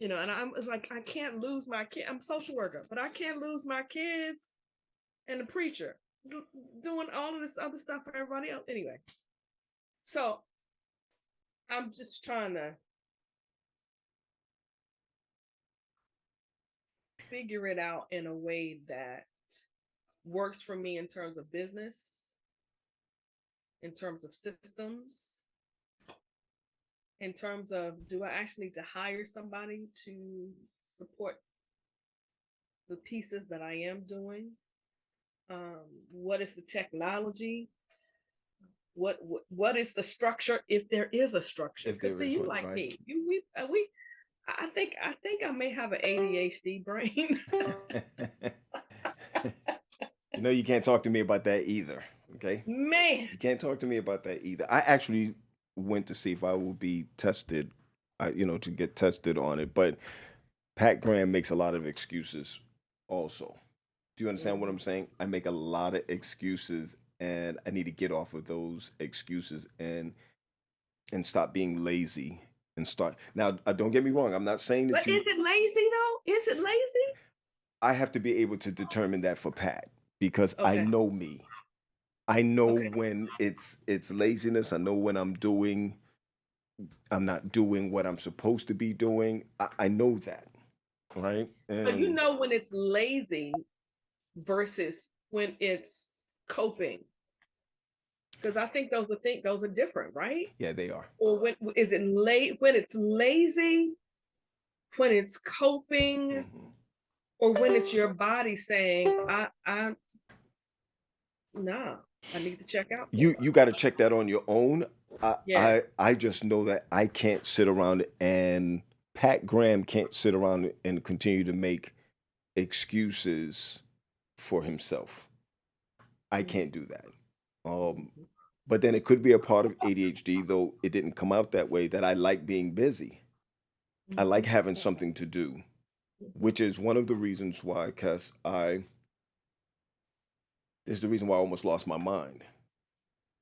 And I was like, I can't lose my kid. I'm a social worker, but I can't lose my kids and the preacher doing all of this other stuff for everybody else. Anyway, so I'm just trying to figure it out in a way that works for me in terms of business, in terms of systems, in terms of do I actually need to hire somebody to support the pieces that I am doing? What is the technology? What is the structure if there is a structure? If Because there see, is you one, like right? me, we. I think I may have an ADHD brain. You know, you can't talk to me about that either. Okay. Man, You can't talk to me about that either. I actually went to see if I would be tested, to get tested on it. But Pat Graham makes a lot of excuses also. Do you understand what mhm. I'm saying? I make a lot of excuses and I need to get off of those excuses and stop being lazy and start. Now, don't get me wrong. I'm not saying that But you is it lazy though? Is it lazy? I have to be able to determine that for Pat because I Okay, know me. I know okay. when it's laziness. I know when I'm not doing what I'm supposed to be doing. I know that, right? So you And know when it's lazy versus when it's coping, because I think those are different, right? yeah, they are. Or when is it late when it's lazy, when it's coping, Hmm. or when it's your body saying, I nah, I need to check out You more. got to check that on your own. I, Yeah. I I just know that I can't sit around and Pat Graham can't sit around and continue to make excuses for himself. I can't do that. Um, Mhm. but then it could be a part of ADHD, though it didn't come out that way. That I like being busy. I like Mhm. having something to do, which is one of the reasons why, Cass, this is the reason why I almost lost my mind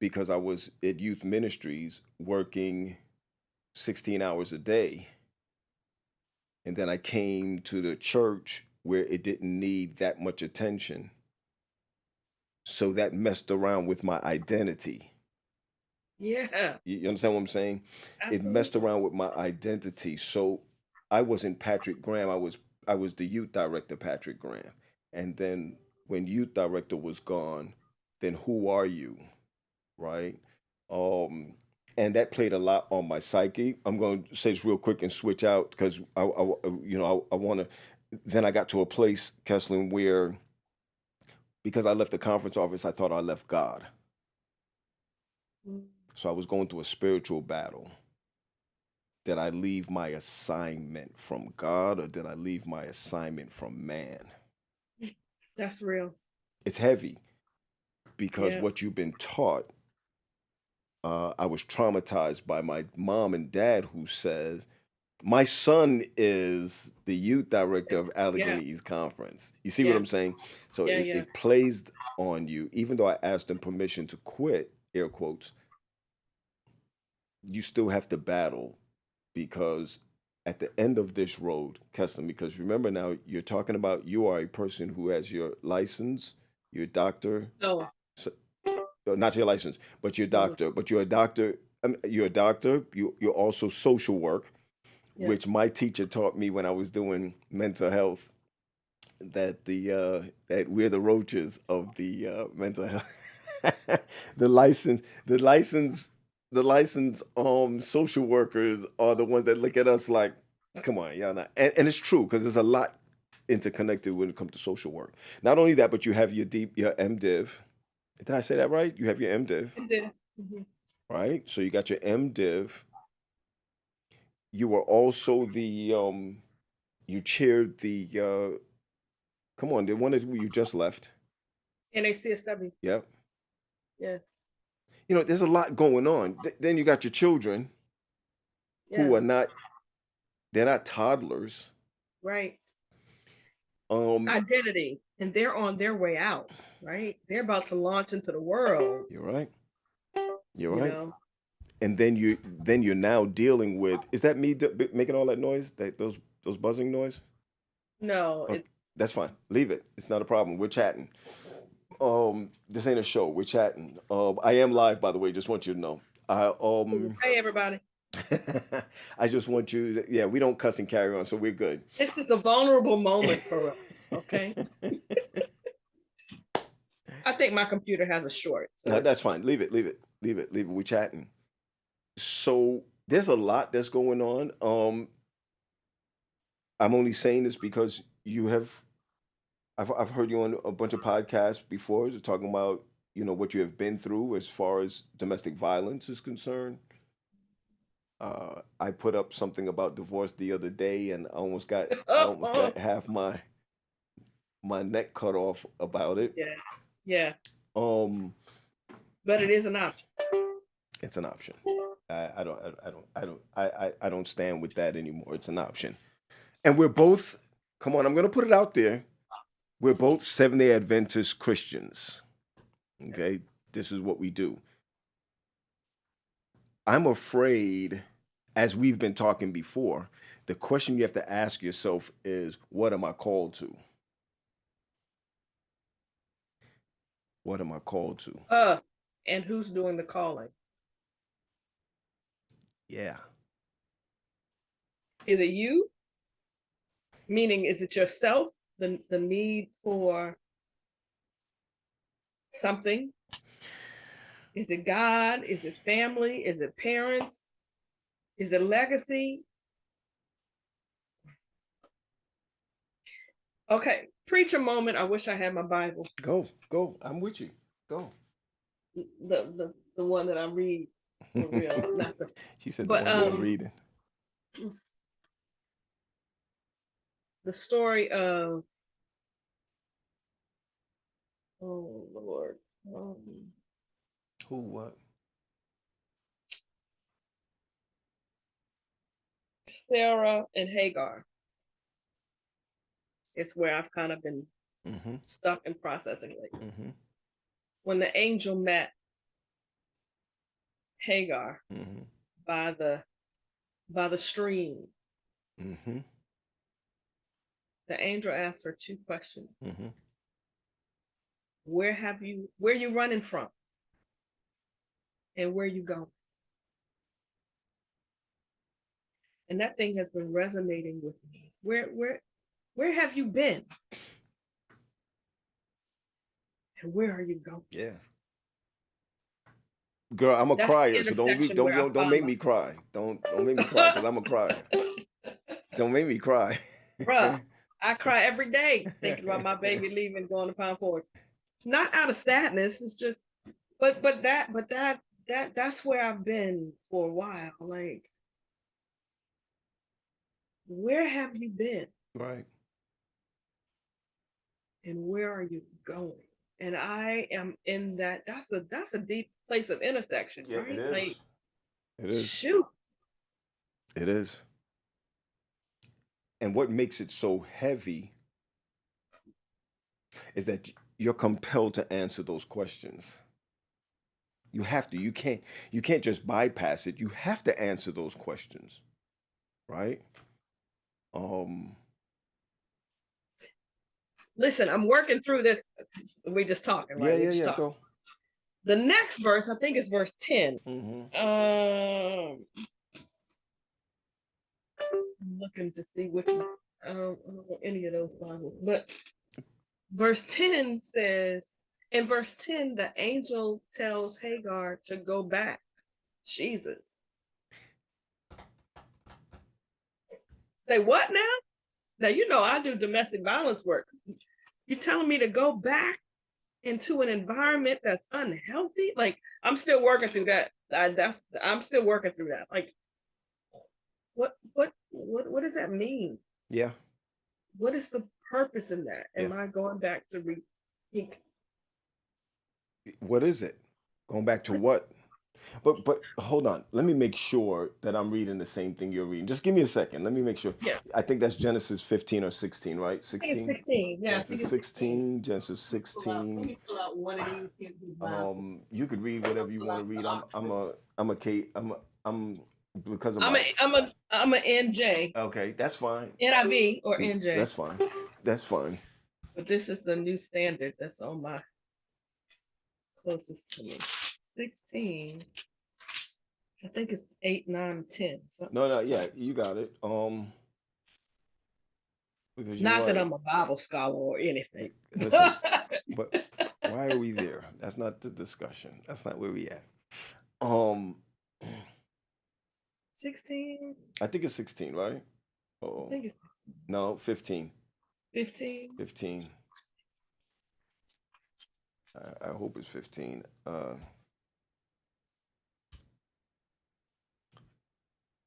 because I was at youth ministries working 16 hours a day. And then I came to the church where it didn't need that much attention. So that messed around with my identity. Yeah, You understand what I'm saying? It messed absolutely. around with my identity. So I wasn't Patrick Graham. I was the youth director, Patrick Graham. And then when youth director was gone, then who are you? Right? Um, and that played a lot on my psyche. I'm going to say this real quick and switch out because I want to. Then I got to a place, Kesslyn, where because I left the conference office, I thought I left God. Mm. So I was going through a spiritual battle. Did I leave my assignment from God or did I leave my assignment from man? That's real. It's heavy because Yeah. what you've been taught. I was traumatized by my mom and dad who says my son is the youth director of Yeah. Allegheny East Conference. You see what Yeah. I'm saying? So Yeah. it, Yeah. it plays on you. Even though I asked them permission to quit, air quotes, you still have to battle because at the end of this road, Keston, because remember now, you're talking about you are a person who has your license, your doctor, No. so, not your license, but your No. doctor, but you're a doctor. You're a doctor. You're also social work, Yeah. which my teacher taught me when I was doing mental health. That we're the roaches of the mental health. the license, the license, the license. Social workers are the ones that look at us like, come on, y'all not. And it's true because there's a lot interconnected when it comes to social work. Not only that, but you have your MDiv. Did I say that right? You have your MDiv, It did. Mhm. right? So you got your MDiv. You were also you chaired the come on, the one that you just left. NACSW. Yep. Yeah. There's a lot going on. Then you got your children who Yeah. they're not toddlers. Right. Um, Identity. And they're on their way out, right? They're about to launch into the world, you're right. You're you right. know. And then you're now dealing with. Is that me making all that noise? That those? those buzzing noise? No, Okay, it's that's fine. Leave it. It's not a problem. We're chatting. This ain't a show. We're chatting. I am live, by the way. Just want you to know. I hey everybody. I just want you to, yeah, we don't cuss and carry on, so we're good. This is a vulnerable moment for us. Okay. I think my computer has a short. No, So that's fine. Leave it. Leave it. Leave it. Leave it. We're chatting. So there's a lot that's going on. I'm only saying this because you have I've heard you on a bunch of podcasts before, so talking about what you have been through as far as domestic violence is concerned. I put up something about divorce the other day, and I almost got half my neck cut off about it. yeah. Yeah. Um, But it is an option. it's an option. I don't stand with that anymore. It's an option, and we're both. Come on, I'm gonna put it out there. We're both Seventh-day Adventist Christians. Okay, this is what we do. I'm afraid, as we've been talking before, the question you have to ask yourself is, what am I called to? What am I called to? And who's doing the calling? Yeah. Is it you? Meaning, is it yourself? The need for something? Is it God? Is it family? Is it parents? Is it legacy? Okay, preach a moment. I wish I had my Bible. Go. I'm with you. Go. The one that I read for real. Not the, She said the but one that I'm reading. the story of oh Lord. Who? What? Sarah and Hagar. It's where I've kind of been Mm-hmm. stuck in processing lately. Mm-hmm. When the angel met Hagar Mm-hmm. by the stream, Mm-hmm. the angel asked her two questions. Mm-hmm. Where you running from? And where you going? And that thing has been resonating with me. Where have you been? And where are you going? Yeah. Girl, I'm a That's the crier, so don't intersection don't where I don't, don't find make me cry. Don't make me cry, because I'm a crier. Don't make me cry. Bruh, I cry every day thinking about my baby leaving, going to Pound Forge. Not out of sadness. It's just, but that's where I've been for a while. Like, where have you been? Right. And where are you going? And I am in that. That's a deep place of intersection, Yeah, it right? is. Like, It is. shoot. It is. And what makes it so heavy is that you're compelled to answer those questions. You have to. You can't just bypass it. You have to answer those questions, right? Um Listen, I'm working through this. We're just talking, right? We're just yeah, talking. go. The next verse, I think, is verse 10. Mm-hmm. I'm looking to see which one. I don't know any of those Bibles, but verse 10 says, in verse 10, the angel tells Hagar to go back. Jesus. Say what now? Now, I do domestic violence work. You're telling me to go back into an environment that's unhealthy? Like, I'm still working through that. I'm still working through that. Like, what does that mean? Yeah. What is the purpose in that? Yeah. Am I going back to What is it? Going back to what? But hold on. Let me make sure that I'm reading the same thing you're reading. Just give me a second. Let me make sure. Yeah. I think that's Genesis 15 or 16, right? I think it's 16. Yeah, Genesis 16. Genesis Let 16. me pull out one of these. You could read whatever you want to read. I'm because of I'm my. a I'm a I'm a NJ, Okay, that's fine. NIV or NJ. That's fine. That's fine. But this is the new standard that's on my closest to me. 16. I think it's 8, 9, 10. Something. No, no, yeah, you got it. Because you're Not that right. I'm a Bible scholar or anything. Listen, but why are we there? That's not the discussion. That's not where we at. Um, 16. I think it's 16, right? I Oh, think it's no, 15. 15. 15. I hope it's 15.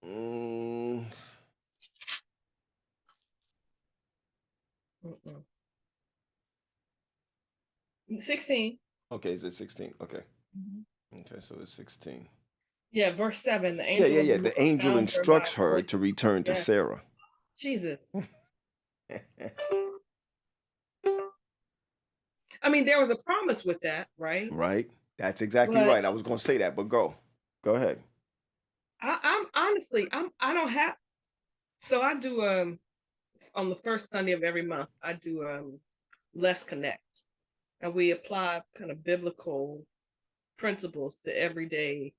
Mm, Mm-mm. 16. okay, is it 16? Okay. Mhm. Okay, so it's 16. Yeah, verse 7. The Yeah, angel yeah, of the yeah. The Lord angel found her by instructs a her voice. to return to Yeah. Sarah. Jesus. I mean, there was a promise with that, right? Right? That's exactly But right. I was going to say that, but go. Go ahead. I'm honestly, I don't have. So I do on the first Sunday of every month, I do Let's Connect, and we apply kind of biblical principles to everyday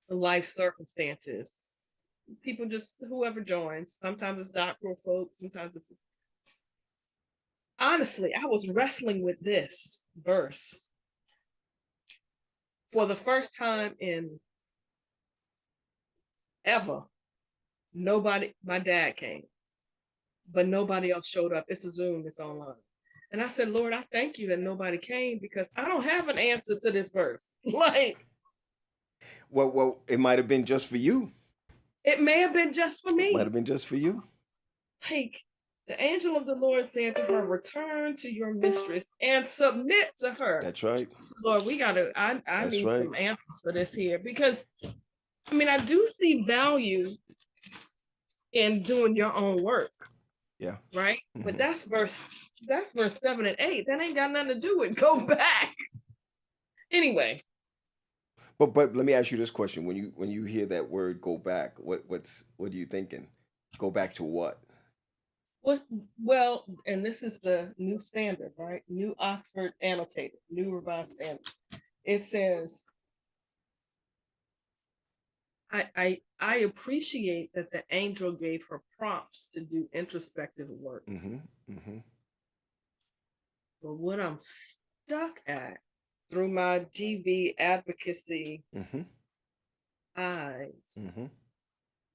life circumstances. People just whoever joins. Sometimes it's doctoral folks. Sometimes it's honestly, I was wrestling with this verse for the first time in ever. Nobody, my dad came, but nobody else showed up. It's a Zoom, it's online. And I said, Lord, I thank you that nobody came because I don't have an answer to this verse. Like, Well, it might have been just for you. it may have been just for It might me. have been just for you. Like, the angel of the Lord said to her, return to your mistress and submit to her. That's right. Lord, I That's need right. some answers for this here because I mean, I do see value in doing your own work, Yeah. right? But Hmm. that's verse 7 and 8. That ain't got nothing to do with go back. Anyway, But let me ask you this question: when you hear that word "go back," what are you thinking? Go back to what? well, and this is the new standard, right? New Oxford Annotated, New Revised Standard. It says, I appreciate that the angel gave her prompts to do introspective work. Mm-hmm. Mm-hmm. But what I'm stuck at through my GV advocacy Mm-hmm. eyes Mm-hmm.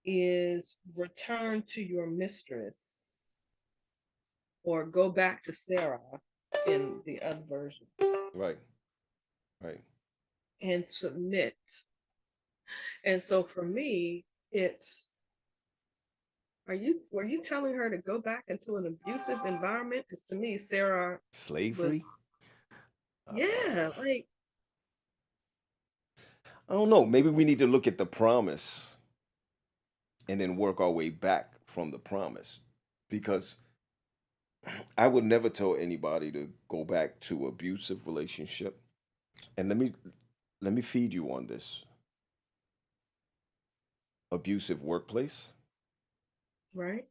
is return to your mistress or go back to Sarah in the other version Right. Right. and submit. And so for me, it's were you telling her to go back into an abusive environment? Because to me, Sarah was Slavery. yeah, like I don't know. Maybe we need to look at the promise and then work our way back from the promise, because I would never tell anybody to go back to abusive relationship. And let me feed you on this: abusive workplace, right.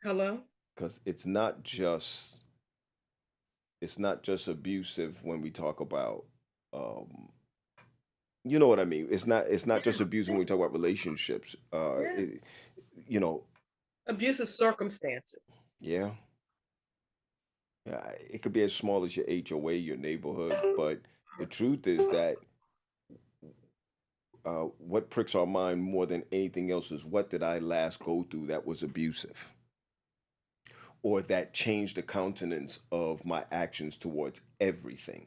Hello. because it's not just abusive when we talk about um, you know what I mean. It's not just abusive when we talk about relationships. Yeah. You know, Abusive circumstances. yeah, yeah. It could be as small as your HOA, your neighborhood, but the truth is that what pricks our mind more than anything else is, what did I last go through that was abusive, or that changed the countenance of my actions towards everything.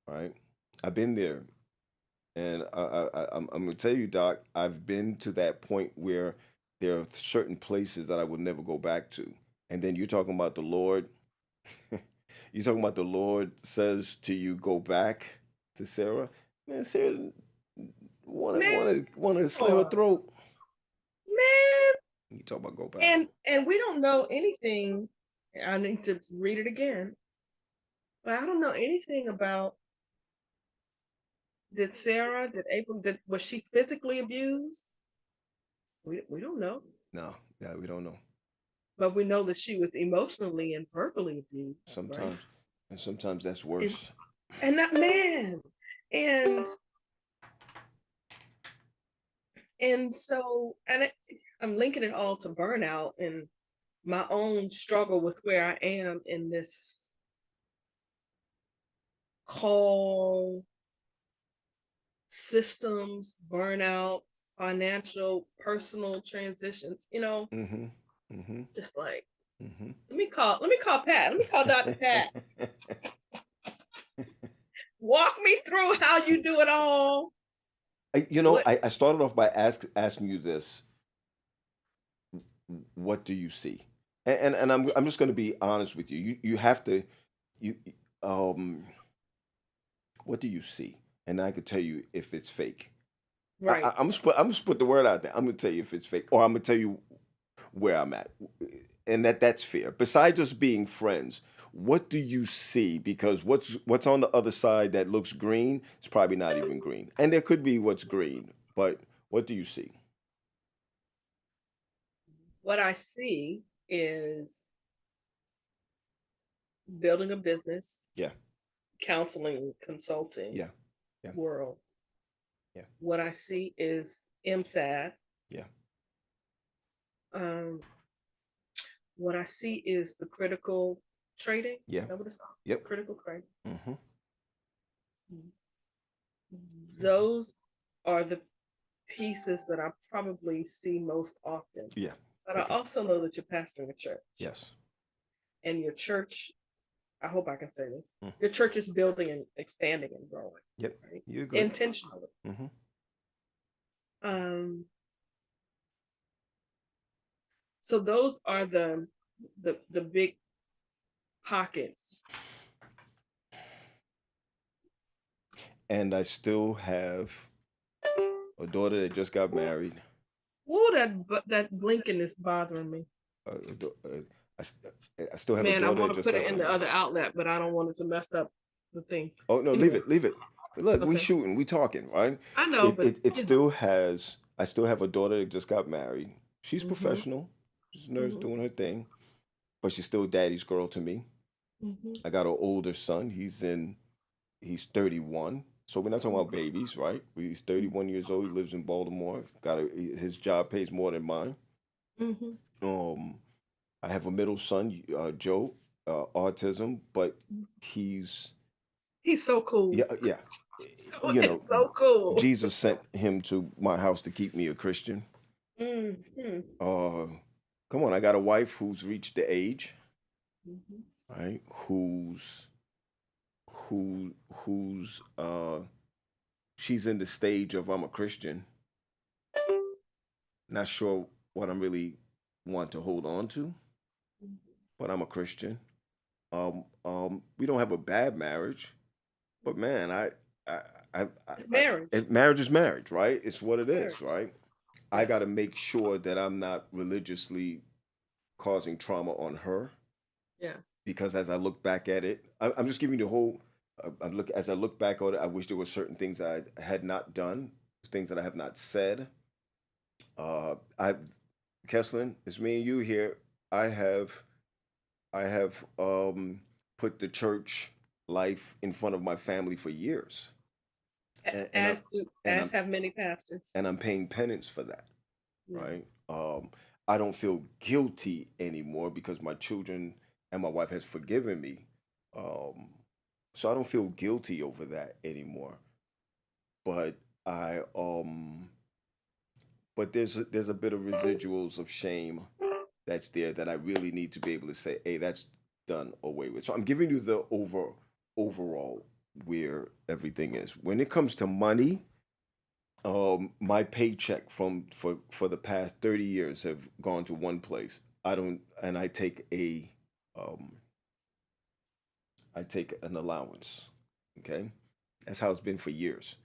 Right? I've been there. And I'm gonna tell you, Doc, I've been to that point where there are certain places that I would never go back to. And then you're talking about the Lord. You're talking about the Lord says to you, go back to Sarah. Man, Sarah wanted Man, wanted wanted to slit her Lord. throat. Man, You talk about go back. and we don't know anything. I need to read it again, but I don't know anything about Did April, was she physically abused? We don't know, No, yeah, we don't know. but we know that she was emotionally and verbally abused, right? Sometimes, and sometimes that's And worse. and that man, and so, I'm linking it all to burnout and my own struggle with where I am in this call, systems, burnout, financial, personal transitions, Mm-hmm. Mm-hmm. just like, Mm-hmm. let me call Pat. Let me call Dr. Pat. Walk me through how you do it all. What I started off by asking you this: what do you see? And I'm just going to be honest with you. You have to you um what do you see? And I could tell you if it's fake. right. I'm just put the word out there. I'm gonna tell you if it's fake, or I'm gonna tell you where I'm at, and that's fair. Besides us being friends, what do you see? Because what's on the other side that looks green is probably not even green, and there could be what's green. But what do you see? What I see is building a business, Yeah, counseling, consulting yeah, yeah, world. yeah, What I see is MSAD. yeah, Um, what I see is the critical trading. yeah. Is that what it's called? Yep. Critical trading. Mm-hmm. Those are the pieces that I probably see most often. Yeah. But I Okay. also know that you're pastoring a church, Yes. and your church, I hope I can say this, Mm. your church is building and expanding and growing, Yep. right? You're good. Intentionally. Mm-hmm. Um, so those are the big pockets. And I still have a daughter that just got married. Ooh, that blinking is bothering me. A da- I, st- I still have a Man, I daughter that want to just put it got in the married. other outlet, but I don't want it to mess up the thing. Oh no, leave Anyway, it, leave it. But look, we okay. shooting, we talking, right? I know, but It still has. I still have a daughter that just got married. She's mm-hmm, professional. She's a nurse mm-hmm, doing her thing, but she's still daddy's girl to me. mm-hmm, I got an older son. He's 31. So we're not talking about babies, right? He's 31 years old. He lives in Baltimore. His job pays more than mine. mm-hmm. Um, I have a middle son, Joe, autism, but he's He's so cool. yeah. You know, It's so cool. Jesus sent him to my house to keep me a Christian. Mm-hmm. Uh, come on, I got a wife who's reached the age, Mm-hmm. right? Who's she's in the stage of I'm a Christian, not sure what I'm really want to hold on to, but I'm a Christian. We don't have a bad marriage, but man, I, It's marriage. marriage is marriage, right? It's what it is, Marriage. right? I Yes. got to make sure that I'm not religiously causing trauma on her Yeah. because as I look back at it, I'm just giving you the whole. As I look back on it, I wish there were certain things that I had not done, things that I have not said. I, Kesslyn, it's me and you here. I have I have put the church life in front of my family for years, and I'm and As I'm have many pastors. and I'm paying penance for that, Yeah. right? I don't feel guilty anymore because my children and my wife has forgiven me, um, so I don't feel guilty over that anymore. But I but there's a bit of residuals of shame that's there that I really need to be able to say, hey, that's done away with. So I'm giving you the overall where everything is. When it comes to money, my paycheck for the past 30 years have gone to one place. I don't, and um, I take an allowance. Okay, that's how it's been for years.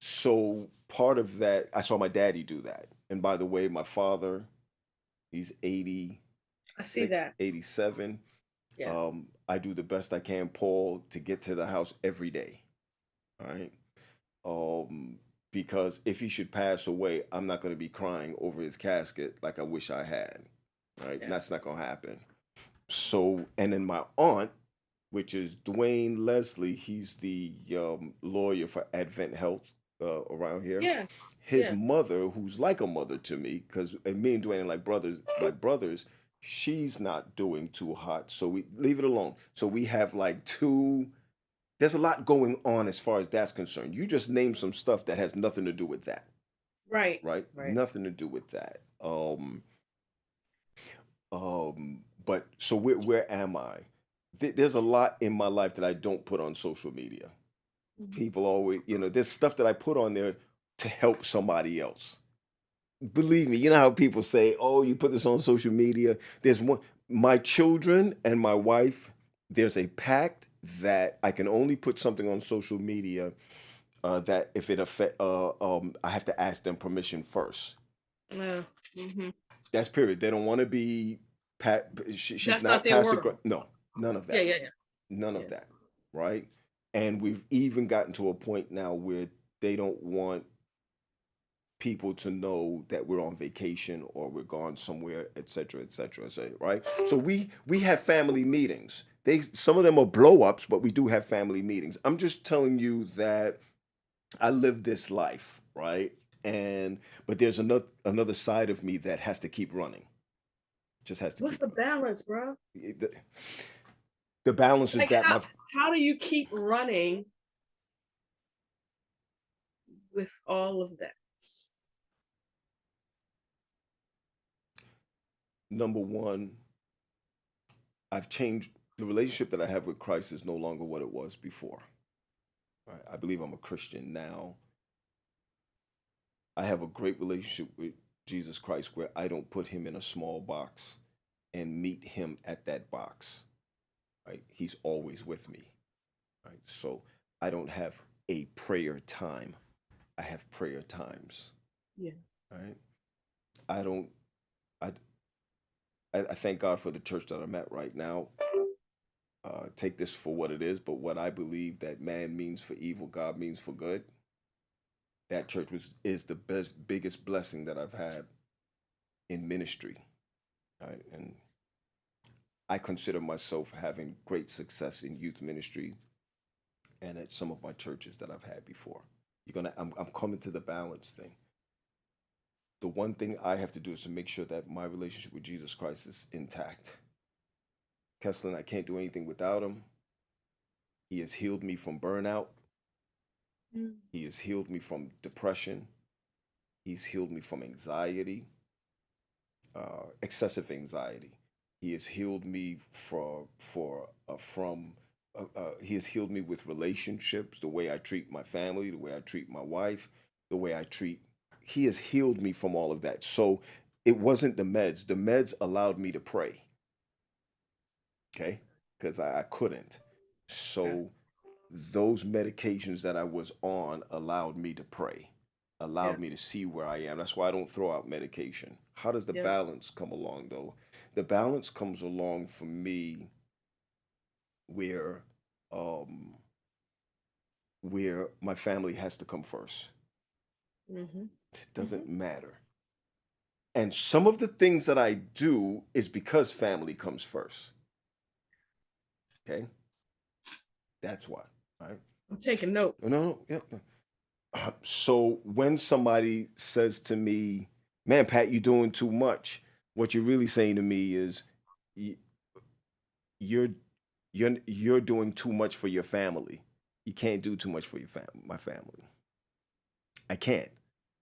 So part of that, I saw my daddy do that. And by the way, my father, he's I see 86, that. 87. Yeah. I do the best I can, Paul, to get to the house every day. All right. Um, because if he should pass away, I'm not going to be crying over his casket like I wish I had. Right? Yeah. That's not going to happen. So, and then my aunt, which is Dwayne Leslie, he's the lawyer for Advent Health around here. Yeah. His Yeah. mother, who's like a mother to me, because me and Dwayne are like brothers. She's not doing too hot, so we leave it alone. So we have like two. There's a lot going on as far as that's concerned. You just name some stuff that has nothing to do with that, Right. right? Right. Nothing to do with that. But so where am I? There's a lot in my life that I don't put on social media. Mhm. People always, there's stuff that I put on there to help somebody else. Believe me, you know how people say, "Oh, you put this on social media." There's one, my children and my wife. There's a pact that I can only put something on social media that if it affect, I have to ask them permission first. Yeah. Hmm. That's period. They don't want to be she's That's not not their Pastor world. No, none of Yeah. that. Yeah. Yeah. None of Yeah. that. Right? And we've even gotten to a point now where they don't want people to know that we're on vacation or we're gone somewhere, et cetera, say, right? So we have family meetings. Some of them are blow ups, but we do have family meetings. I'm just telling you that I live this life, right? And but there's another side of me that has to keep running. Just has to What's keep the running. balance, bro? The balance is Like that how do you keep running with all of that? number one, I've changed. The relationship that I have with Christ is no longer what it was before. Right? I believe I'm a Christian now. I have a great relationship with Jesus Christ where I don't put him in a small box and meet him at that box. Right? He's always with me. Right? So I don't have a prayer time. I have prayer times. Yeah. Right? I don't I I thank God for the church that I'm at right now. Take this for what it is, but what I believe that man means for evil, God means for good. That church is the biggest blessing that I've had in ministry, right? And I consider myself having great success in youth ministry and at some of my churches that I've had before. I'm coming to the balance thing. The one thing I have to do is to make sure that my relationship with Jesus Christ is intact. Kesslyn, I can't do anything without him. He has healed me from burnout. Mm. He has healed me from depression. He's healed me from anxiety, excessive anxiety. He has healed me from. He has healed me with relationships, the way I treat my family, the way I treat my wife, the way I treat. He has healed me from all of that. So it wasn't the meds. The meds allowed me to pray. Okay, because I couldn't. Okay. So those medications that I was on allowed me to pray, Yeah. allowed me to see where I am. That's why I don't throw out medication. How does the Yeah. balance come along, though? The balance comes along for me where, um, where my family has to come first. Hmm. It Hmm. doesn't matter. And some of the things that I do is because family comes first. Okay, that's why. Right? I'm taking No, notes. no, yeah. No. So when somebody says to me, "Man, Pat, you're doing too much," what you're really saying to me is, "Y- "You're you're doing too much for your family. You can't do too much for my family. I can't."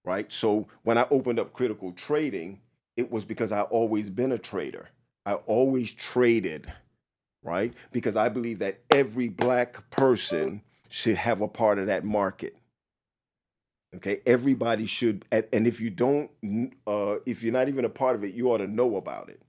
Right. So when I opened up critical trading, it was because I always been a trader. I always traded, right? Because I believe that every black person should have a part of that market. Okay, everybody should, and if you don't, if you're not even a part of it, you ought to know about it.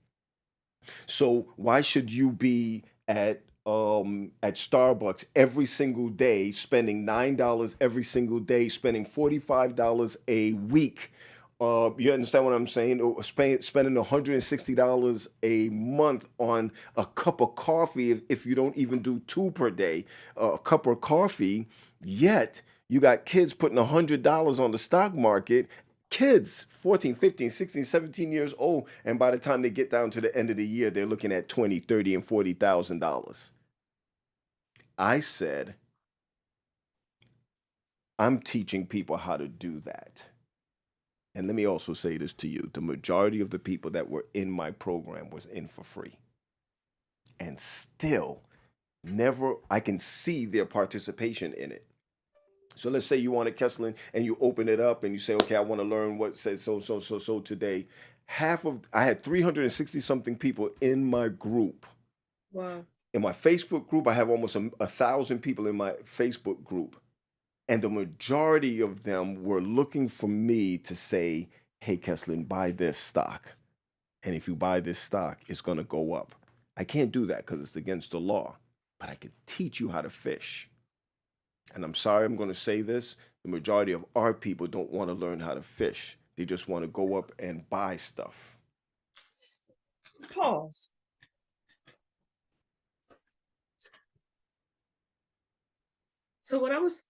So why should you be at Starbucks every single day, spending $9 every single day, spending $45 a week? You understand what I'm saying? Or spending $160 a month on a cup of coffee if you don't even do two per day, a cup of coffee, yet You got kids putting $100 on the stock market, kids 14, 15, 16, 17 years old, and by the time they get down to the end of the year, they're looking at 20, 30, and $40,000. I said, I'm teaching people how to do that. And let me also say this to you. The majority of the people that were in my program was in for free. And still, never, I can see their participation in it. So let's say you want a Kesslyn and you open it up and you say, okay, I want to learn what says so today. I had 360 something people in my group. Wow. In my Facebook group, I have almost 1,000 people in my Facebook group. And the majority of them were looking for me to say, hey, Kesslyn, buy this stock. And if you buy this stock, it's going to go up. I can't do that because it's against the law, but I can teach you how to fish. And I'm sorry I'm going to say this. The majority of our people don't want to learn how to fish. They just want to go up and buy stuff. Pause. So when I was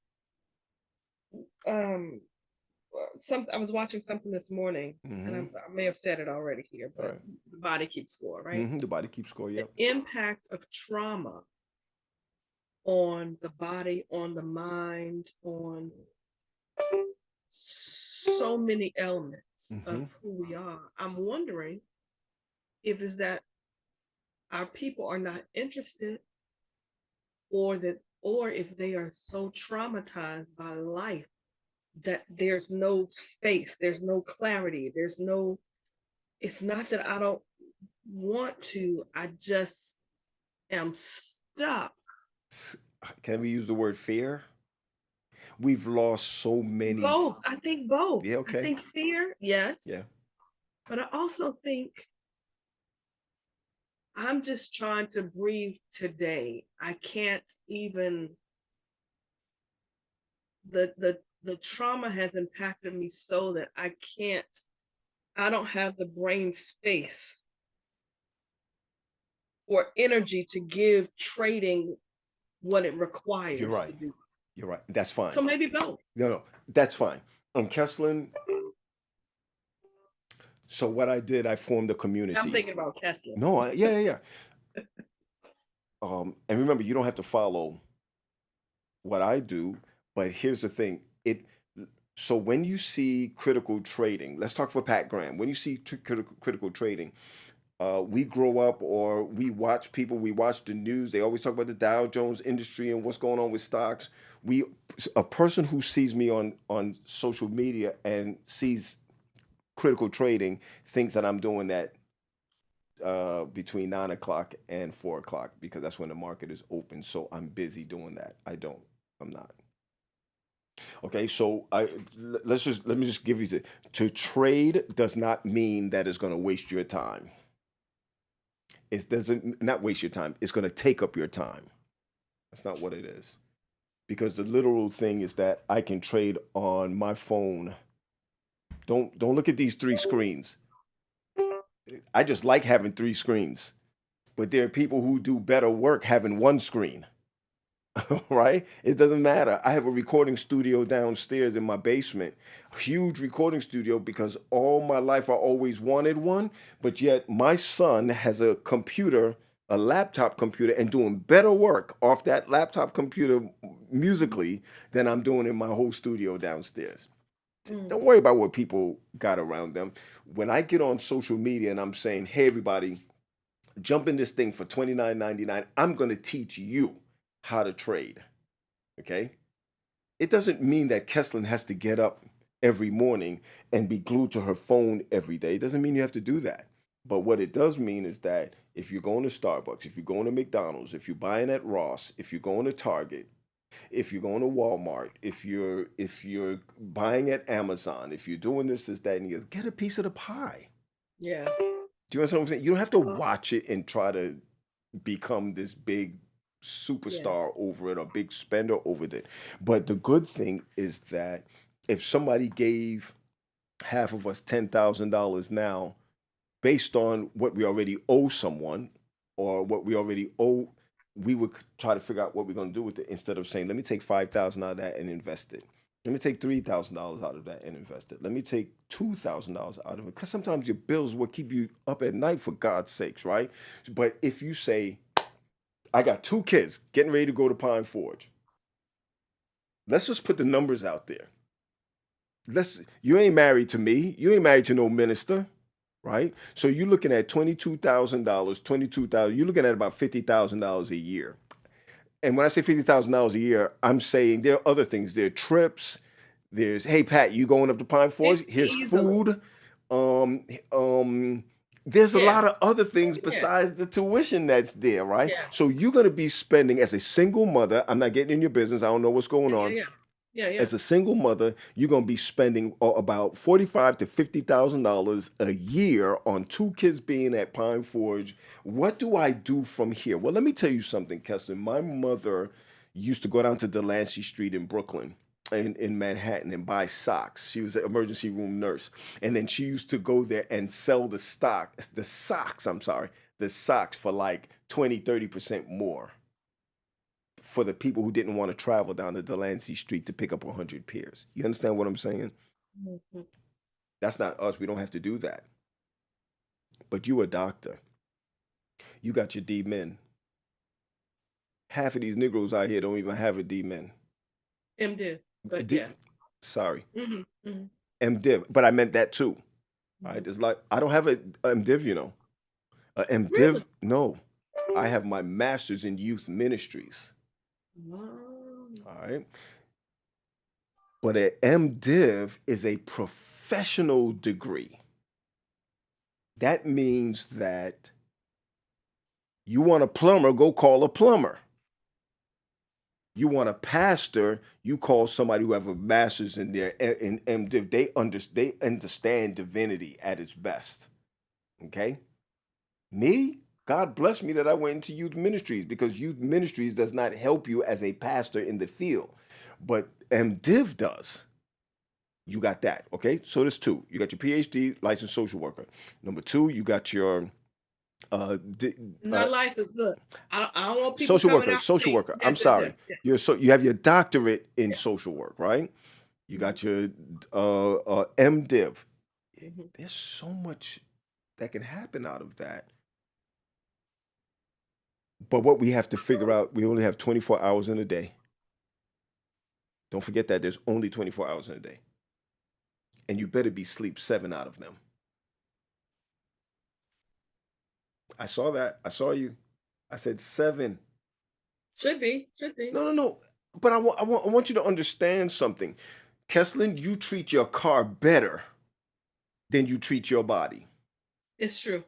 I was watching something this morning, and I may have said it already here, but Right. the body keeps score, right? The body keeps score, yep. The impact of trauma on the body, on the mind, on so many elements of who we are. I'm wondering if it's that our people are not interested, or if they are so traumatized by life that there's no space, there's no clarity, it's not that I don't want to, I just am stuck. Can we use the word fear? We've lost so many. Both. I think both. Yeah, okay. I think fear, yes. Yeah. But I also think I'm just trying to breathe today. I can't even, the trauma has impacted me so that I don't have the brain space or energy to give trading what it requires. You're right. To do. You're right. That's fine. So maybe both. No, that's fine. Kesslyn, so what I did, I formed a community. I'm thinking about Kesslyn. No, yeah. And remember, you don't have to follow what I do, but here's the thing. So when you see critical trading, let's talk for Pat Graham. When you see critical trading, we grow up or we watch people, we watch the news. They always talk about the Dow Jones industry and what's going on with stocks. A person who sees me on social media and sees critical trading thinks that I'm doing that between 9 o'clock and 4 o'clock because that's when the market is open. So I'm busy doing that. I'm not. Okay, so let me just give you to trade does not mean that it's going to waste your time. It doesn't not waste your time. It's going to take up your time. That's not what it is. Because the literal thing is that I can trade on my phone. Don't look at these 3 screens. I just like having 3 screens. But there are people who do better work having 1 screen. Right? It doesn't matter. I have a recording studio downstairs in my basement, a huge recording studio because all my life I always wanted one, but yet my son has a computer, a laptop computer, and doing better work off that laptop computer musically than I'm doing in my whole studio downstairs. Don't worry about what people got around them. When I get on social media and I'm saying, hey, everybody, jump in this thing for $29.99, I'm going to teach you how to trade. Okay? It doesn't mean that Kesslyn has to get up every morning and be glued to her phone every day. It doesn't mean you have to do that. But what it does mean is that if you're going to Starbucks, if you're going to McDonald's, if you're buying at Ross, if you're going to Target, if you're going to Walmart, if you're buying at Amazon, if you're doing this, that, and the other, get a piece of the pie. Yeah. Do you understand what I'm saying? You don't have to watch it and try to become this big superstar over it or big spender over it. But the good thing is that if somebody gave half of us $10,000 now based on what we already owe someone or what we already owe we would try to figure out what we're going to do with it instead of saying, let me take 5,000 out of that and invest it. Let me take $3,000 out of that and invest it. Let me take $2,000 out of it. Because sometimes your bills will keep you up at night, for God's sakes, right? But if you say, I got 2 kids getting ready to go to Pine Forge, let's just put the numbers out there. You ain't married to me. You ain't married to no minister, right? So you're looking at $22,000, 22,000. You're looking at about $50,000 a year. And when I say $50,000 a year, I'm saying there are other things. There are trips. There's, hey Pat, you going up to Pine Forest? Here's Easily. food. Um, um, there's a Yeah. lot of other things Yeah. besides the tuition that's there, right? Yeah. So you're gonna be spending as a single mother. I'm not getting in your business. I don't know what's going Yeah. on. Yeah. Yeah. Yeah. As a single mother, you're gonna be spending about $45 to $50,000 a year on 2 kids being at Pine Forge. What do I do from here? Well, let me tell you something, Kesslyn. My mother used to go down to Delancey Street in Brooklyn, in Manhattan, and buy socks. She was an emergency room nurse, and then she used to go there and sell the socks. I'm sorry, the socks for like 20-30% more for the people who didn't want to travel down to Delancey Street to pick up 100 pairs. You understand what I'm saying? Mhm. That's not us. We don't have to do that. But you a doctor. You got your D men. Half of these Negroes out here don't even have a D men. MD. But D, yeah. sorry, Hmm. MDiv. But I meant that too. All right. Hmm. It's like I don't have a MDiv. A MDiv. Really? No, I have my master's in youth ministries. Wow. All right. But a MDiv is a professional degree. That means that you want a plumber, go call a plumber. You want a pastor, you call somebody who have a master's in their in MDiv. They understand divinity at its best. Okay? Me, God bless me that I went into youth ministries, because youth ministries does not help you as a pastor in the field. But MDiv does. You got that. Okay? So there's two. You got your PhD, licensed social worker. Number two, you got your uh, di- uh, Not licensed. Look, I don't want people social coming worker, out social saying worker. I'm that. sorry. You have your doctorate in Yeah. social work, right? You Hmm. got your MDiv. Hmm. There's so much that can happen out of that. But what we have to figure out, we only have 24 hours in a day. Don't forget that there's only 24 hours in a day. And you better be sleep 7 out of them. I saw that. I saw you. I said 7. Should be. Should be. No, no, no. But I want you to understand something. Kesslyn, you treat your car better than you treat your body. It's true.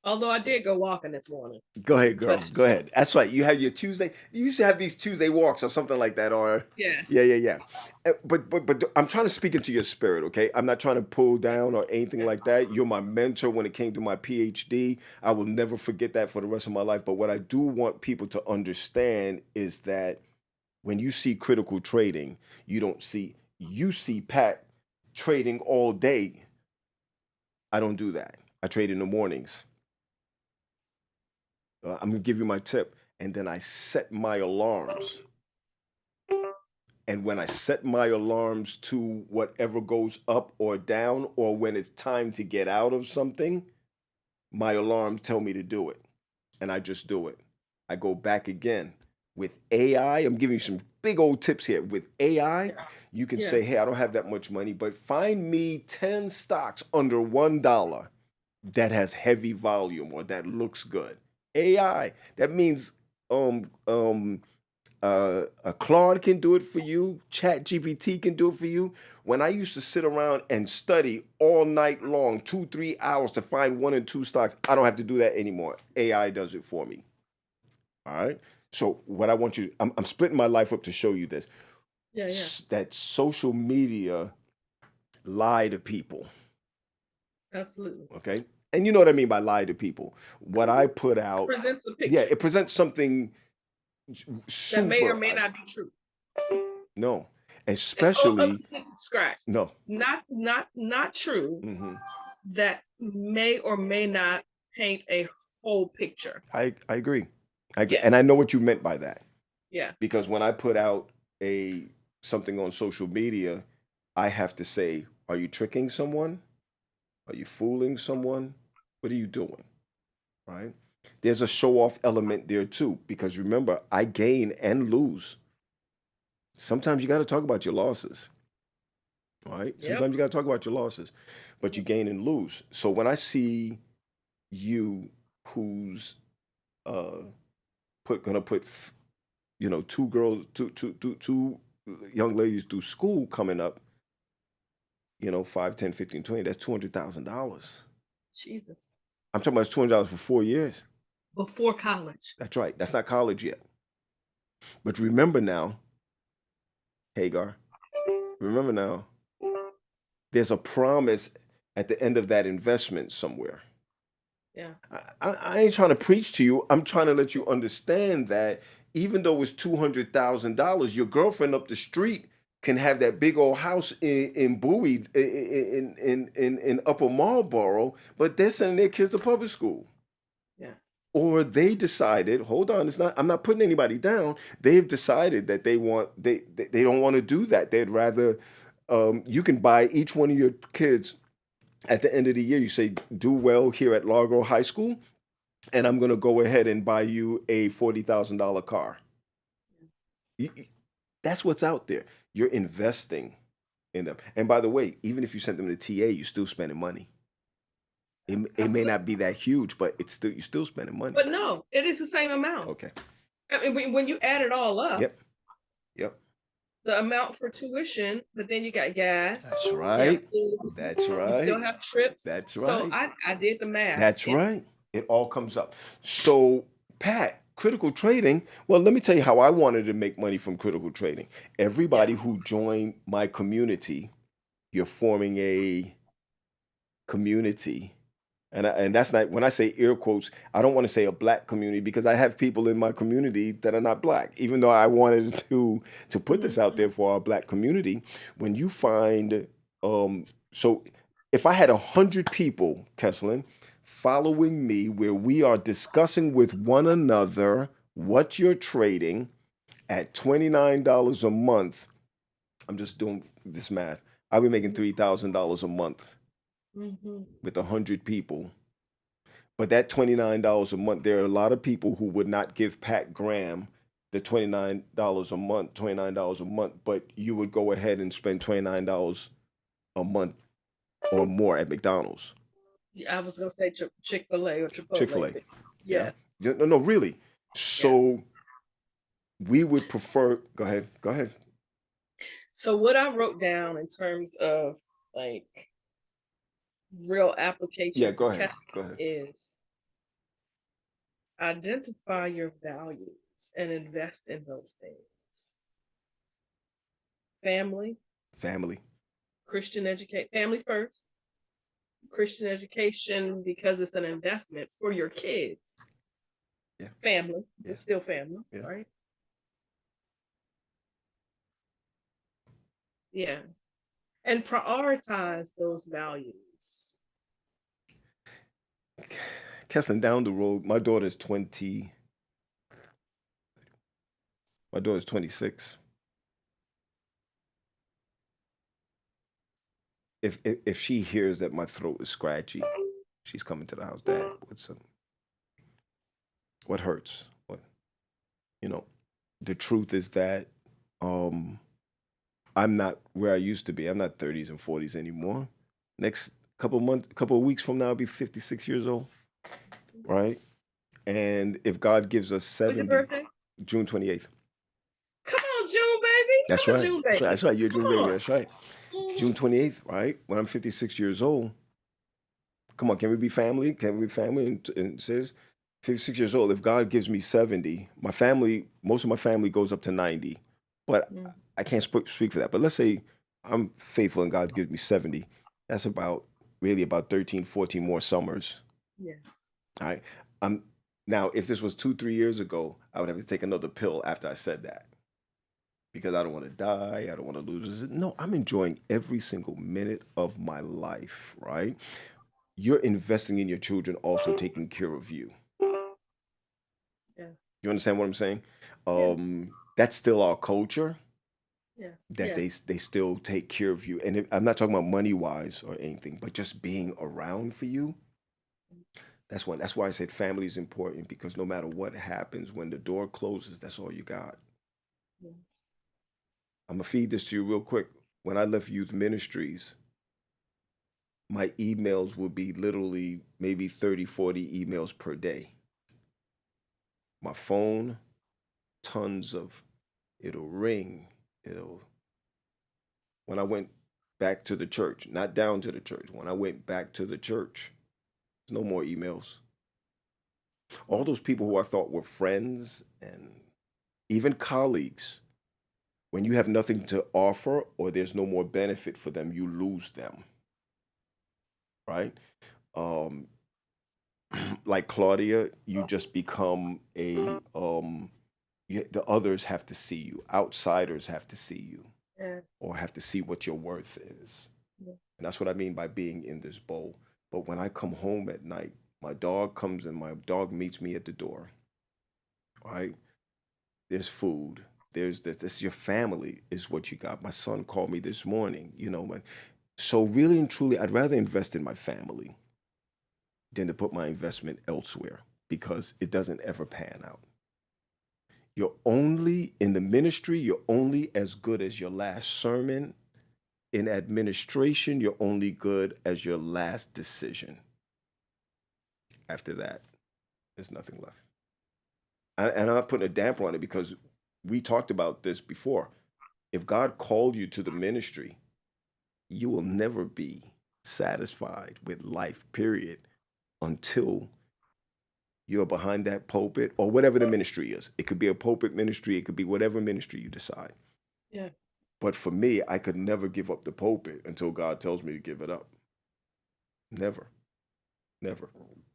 Although I did go walking this morning, Go ahead, but girl. Go ahead. That's right. You have your Tuesday. You used to have these Tuesday walks or something like that, or yes. yeah, yeah, yeah. But I'm trying to speak into your spirit, okay? I'm not trying to pull down or anything Yeah. like that. You're my mentor when it came to my PhD. I will never forget that for the rest of my life. But what I do want people to understand is that when you see critical trading, you see Pat trading all day. I don't do that. I trade in the mornings. I'm gonna give you my tip, and then I set my alarms. And when I set my alarms to whatever goes up or down, or when it's time to get out of something, my alarm tell me to do it, and I just do it. I go back again. With AI, I'm giving you some big old tips here. With AI, Yeah. you can Yeah. say, hey, I don't have that much money, but find me 10 stocks under $1 that has heavy volume or that looks good. AI. That means Claude can do it for you. Chat GPT can do it for you. When I used to sit around and study all night long, 2-3 hours to find 1 and 2 stocks, I don't have to do that anymore. AI does it for me. All right. So what I want you, I'm splitting my life up to show you this. Yeah. Yeah. That social media lie to people. Absolutely. Okay. And you know what I mean by lie to people. What I Hmm. put out, Presents a yeah, picture it presents something that may or super. may not be true. No, Oh, especially scratch. no. Not true. Hmm. That may or may not paint a whole picture. I agree. Yeah. and I know what you meant by that, Yeah. because when I put out a something on social media, I have to say, are you tricking someone? Are you fooling someone? What are you doing? Right? There's a show off element there too, because remember, I gain and lose. Sometimes you got to talk about your losses, right? Yep. Sometimes you got to talk about your losses, but you gain and lose. So when I see you who's uh gonna put two young ladies through school coming up, 5, 10, 15, 20, that's $200,000. Jesus. I'm talking about $200 for 4 years. Before college. That's right. That's not college yet. But remember now, Hagar, remember now, there's a promise at the end of that investment somewhere. Yeah. I ain't trying to preach to you. I'm trying to let you understand that even though it's $200,000, your girlfriend up the street can have that big old house in Bowie in Upper Marlboro, but they're sending their kids to public school. Yeah. Or they decided, hold on, it's not. I'm not putting anybody down. They've decided that they don't want to do that. They'd rather you can buy each one of your kids at the end of the year. You say, do well here at Largo High School, and I'm going to go ahead and buy you a $40,000 car. That's what's out there. You're investing in them. And by the way, even if you sent them to TA, you're still spending money. It may not be that huge, but you're still spending money. But no, it is the same amount. Okay. I mean, when you add it all up, Yep. Yep. the amount for tuition, but then you got gas. That's You have right. food. That's You still right. have trips. That's So right. I did the math. That's right. It all comes up. So, Pat, critical trading. Well, let me tell you how I wanted to make money from critical trading. Everybody who joined my community, you're forming a community. And that's not, when I say air quotes, I don't want to say a black community, because I have people in my community that are not black. Even though I wanted to put this out there for our black community, when you find so if I had 100 people, Kesslyn, following me, where we are discussing with one another what you're trading at $29 a month, I'm just doing this math, I'll be making $3,000 a month with 100 people. But that $29 a month, there are a lot of people who would not give Pat Graham the $29 a month, but you would go ahead and spend $29 a month or more at McDonald's. I was gonna say Chick-fil-A or Chipotle. Chick-fil-A. Yes. Yeah. No, really. So we would prefer, go ahead. So what I wrote down in terms of like real application, Yeah, go ahead. is identify your values and invest in those things. Family, Christian educate, family first, Christian education, because it's an investment for your kids. Yeah. Family, it's still family, right? Yeah. And prioritize those values. Kesslyn, down the road, my daughter's 20. My daughter's 26. If she hears that my throat is scratchy, she's coming to the house. Dad, what hurts? The truth is that I'm not where I used to be. I'm not 30s and 40s anymore. Next couple of weeks from now, I'll be 56 years old, right? And if God gives us 70, when's your birthday? June 28th. Come on, June baby. That's right. June baby. That's right. You're June baby. That's right. Mm-hmm. June 28th, right? When I'm 56 years old. Come on, can we be family? Can we be family and say 56 years old? If God gives me 70, most of my family goes up to 90. But I can't speak for that. But let's say I'm faithful and God gives me 70. That's about 13, 14 more summers. Yeah. All right. Now, if this was 2-3 years ago, I would have to take another pill after I said that, because I don't want to die. I don't want to lose this. No, I'm enjoying every single minute of my life, right? You're investing in your children, also taking care of you. Yeah. You understand what I'm saying? Yeah. That's still our culture, Yeah. that Yes. they still take care of you. And I'm not talking about money wise or anything, but just being around for you. That's why I said family is important, because no matter what happens, when the door closes, that's all you got. Yeah. I'm gonna feed this to you real quick. When I left youth ministries, my emails would be literally maybe 30, 40 emails per day. My phone, tons of, it'll ring. It'll, when I went back to the church, not down to the church, when I went back to the church, there's no more emails. All those people who I thought were friends and even colleagues, when you have nothing to offer or there's no more benefit for them, you lose them, right? Um, like Claudia, you just become the others have to see you, outsiders have to see you, Yeah. or have to see what your worth is. Yeah. And that's what I mean by being in this bowl. But when I come home at night, my dog comes and my dog meets me at the door, right? There's food. There's this your family is what you got. My son called me this morning, so really and truly, I'd rather invest in my family than to put my investment elsewhere, because it doesn't ever pan out. You're only in the ministry, you're only as good as your last sermon. In administration, you're only good as your last decision. After that, there's nothing left. And I'm not putting a damper on it, because we talked about this before. If God called you to the ministry, you will never be satisfied with life, period, until you're behind that pulpit, or whatever the ministry is. It could be a pulpit ministry, it could be whatever ministry you decide. Yeah. But for me, I could never give up the pulpit until God tells me to give it up. Never, never.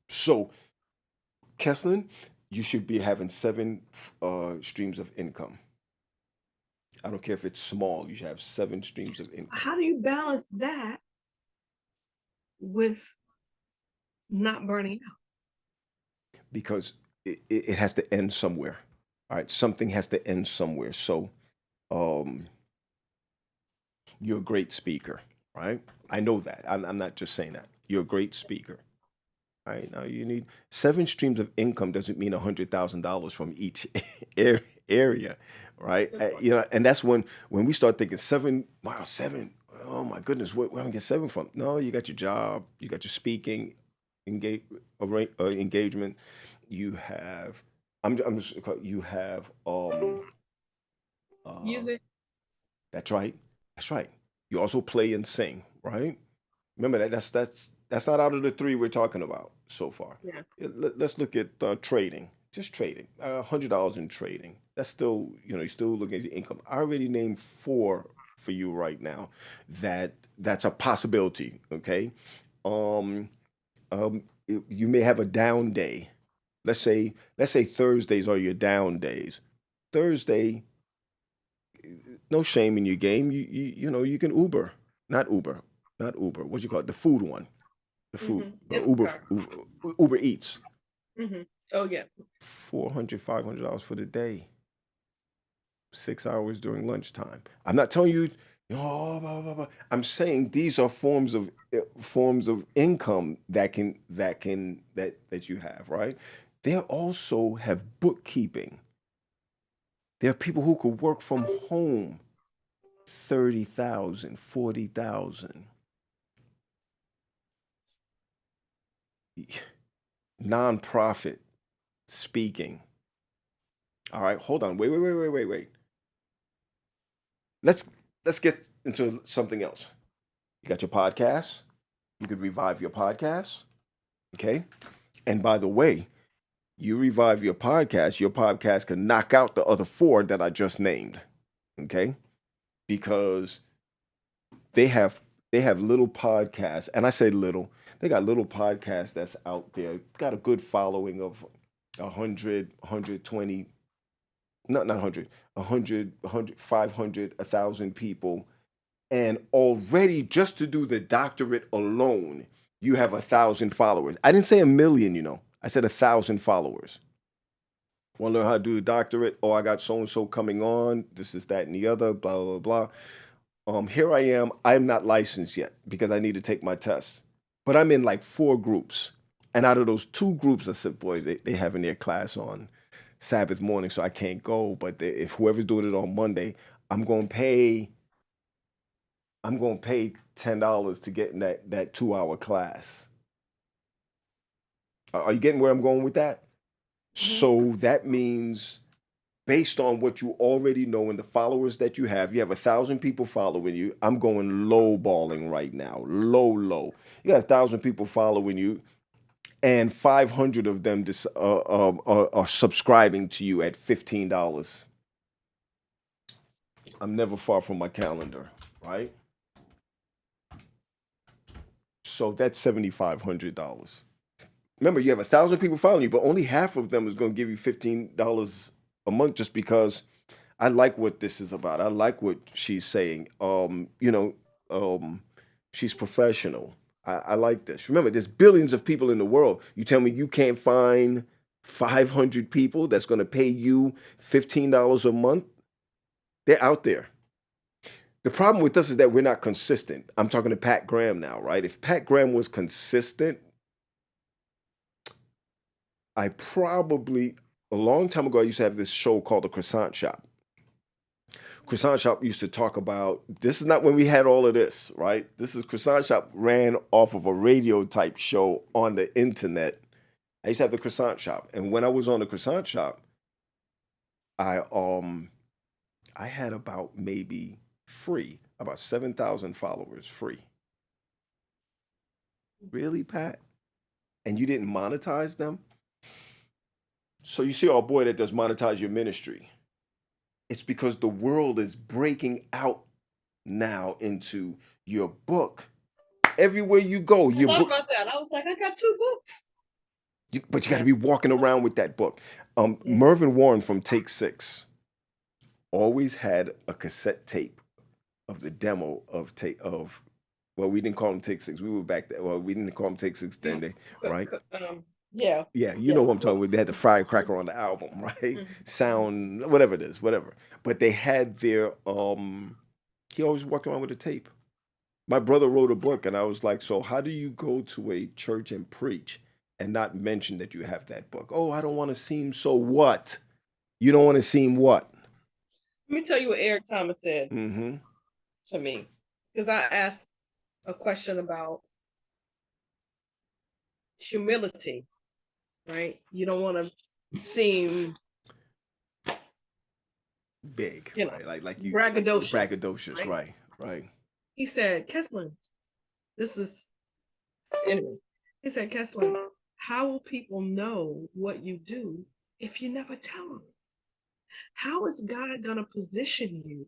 So, Kesslyn, you should be having seven streams of income. I don't care if it's small, you should have seven streams of income. How do you balance that with not burning out? Because it has to end somewhere. All right, something has to end somewhere. So, um, you're a great speaker, right? I know that. I'm not just saying that. You're a great speaker. All right, now you need seven streams of income. Doesn't mean $100,000 from each area, right? Good point. And that's when we start thinking seven. Wow, seven. Oh my goodness, where am I get seven from? No, you got your job, you got your speaking engage, engagement. You have, I'm just, you have, uh, Music. that's right, that's right. You also play and sing, right? Remember that that's not out of the three we're talking about so far. Yeah. Let's look at trading. Just trading. $100 in trading. That's still, you're still looking at your income. I already named four for you right now. That's a possibility. Okay. Um, you may have a down day. Let's say Thursdays are your down days. Thursday, no shame in your game. You can Uber, not Uber, not Uber. What you call it? The food one, the food Uber, Instacart. Uber Eats. Mm-hmm. Oh yeah. $400, $500 for the day. 6 hours during lunchtime. I'm not telling you. Oh, blah, blah, blah. I'm saying these are forms of income that you have, right? They also have bookkeeping. There are people who could work from home, 30,000, 40,000. Nonprofit speaking. All right, hold on. Wait. Let's let's get into something else. You got your podcast. You could revive your podcast. Okay. And by the way, you revive your podcast can knock out the other four that I just named. Okay. Because they have they have little podcasts, and I say little, they got little podcasts that's out there, got a good following of 100, 120, not 100, 100, 500, 1,000 people. And already, just to do the doctorate alone, you have 1,000 followers. I didn't say a million, I said 1,000 followers. Want to learn how to do the doctorate? Oh, I got so and so coming on. This is that and the other. Blah blah blah. Here I am. I'm not licensed yet because I need to take my test. But I'm in like four groups, and out of those two groups, I said, boy, they having their class on Sabbath morning, so I can't go. But if whoever's doing it on Monday, I'm gonna pay. I'm gonna pay $10 to get in that 2 hour class. Are you getting where I'm going with that? Hmm. So that means based on what you already know and the followers that you have 1,000 people following you. I'm going low balling right now, low. You got 1,000 people following you, and 500 of them are subscribing to you at $15. I'm never far from my calendar, right? So that's $7,500. Remember, you have 1,000 people following you, but only half of them is going to give you $15 a month just because I like what this is about. I like what she's saying. She's professional. I like this. Remember, there's billions of people in the world. You tell me you can't find 500 people that's going to pay you $15 a month? They're out there. The problem with us is that we're not consistent. I'm talking to Pat Graham now, right? If Pat Graham was consistent, I probably, a long time ago, I used to have this show called The Croissant Shop. Croissant Shop used to talk about, this is not when we had all of this, right? This is Croissant Shop ran off of a radio type show on the internet. I used to have the Croissant Shop. And when I was on the Croissant Shop, I I had about maybe about 7,000 followers free. Really, Pat? And you didn't monetize them? So you see our boy that does monetize your ministry. It's because the world is breaking out now into your book. Everywhere you go, I your thought book. about that. I was like, I got two books. But you got to be walking around with that book. Yeah. Mervyn Warren from Take Six always had a cassette tape of the demo of. Well, we didn't call them Take Six. We were back there. Well, we didn't call them Take Six then, right? Yeah. Yeah, you know Yeah. what I'm talking about. They had the firecracker on the album, right? Mm-hmm. Sound, whatever it is, whatever. But they had their he always walked around with a tape. My brother wrote a book, and I was like, so how do you go to a church and preach and not mention that you have that book? Oh, I don't want to seem so what? You don't want to seem what? Let me tell you what Eric Thomas said Mm-hmm. to me, because I asked a question about humility, right? You don't want to seem, Big, you know, right? Like you braggadocious, braggadocious, right? right. He said, Kesslyn, this is, anyway, he said, Kesslyn, how will people know what you do if you never tell them? How is God going to position you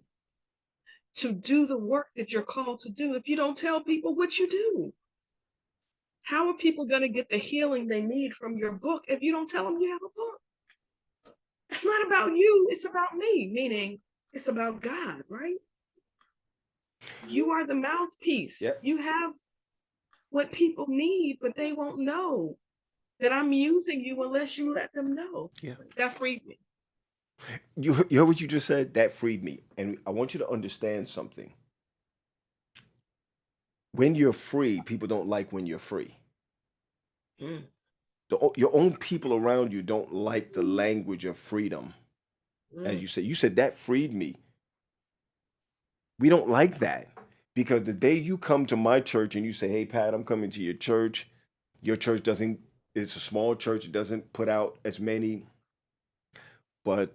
to do the work that you're called to do if you don't tell people what you do? How are people going to get the healing they need from your book if you don't tell them you have a book? It's not about you, it's about me, meaning it's about God, right? You are the mouthpiece. Yep. You have what people need, but they won't know that I'm using you unless you let them know. Yeah. That freed me. You heard what you just said? That freed me. And I want you to understand something. When you're free, people don't like when you're free. Mm. Your own people around you don't like the language of freedom. As Mm. you said that freed me. We don't like that because the day you come to my church and you say, hey, Pat, I'm coming to your church doesn't, it's a small church, it doesn't put out as many. But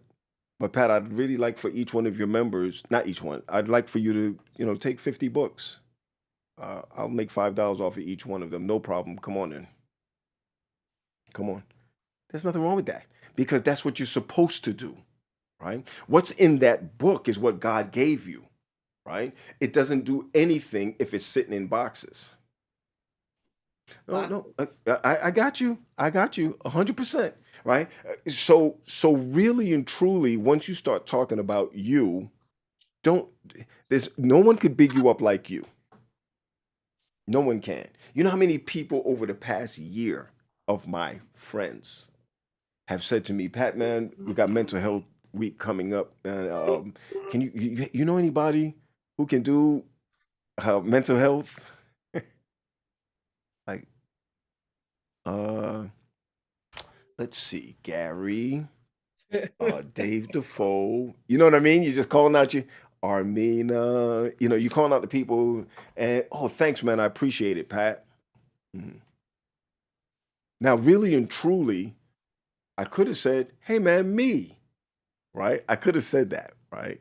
Pat, I'd really like for each one of your members, not each one, I'd like for you to, take 50 books. I'll make $5 off of each one of them. No problem. Come on in. Come on. There's nothing wrong with that because that's what you're supposed to do, right? What's in that book is what God gave you, right? It doesn't do anything if it's sitting in boxes. No, I got you. I got you 100%, right? So really and truly, once you start talking about you, don't, there's no one could big you up like you. No one can. You know how many people over the past year of my friends have said to me, Pat, man, we got mental health week coming up, and can you know anybody who can do mental health? Like, uh, let's see, Gary, Dave Defoe. You know what I mean? You're just calling out your Armina. You know, you're calling out the people, and oh, thanks, man. I appreciate it, Pat. Mhm. Now, really and truly, I could have said, "Hey, man, me," right? I could have said that, right?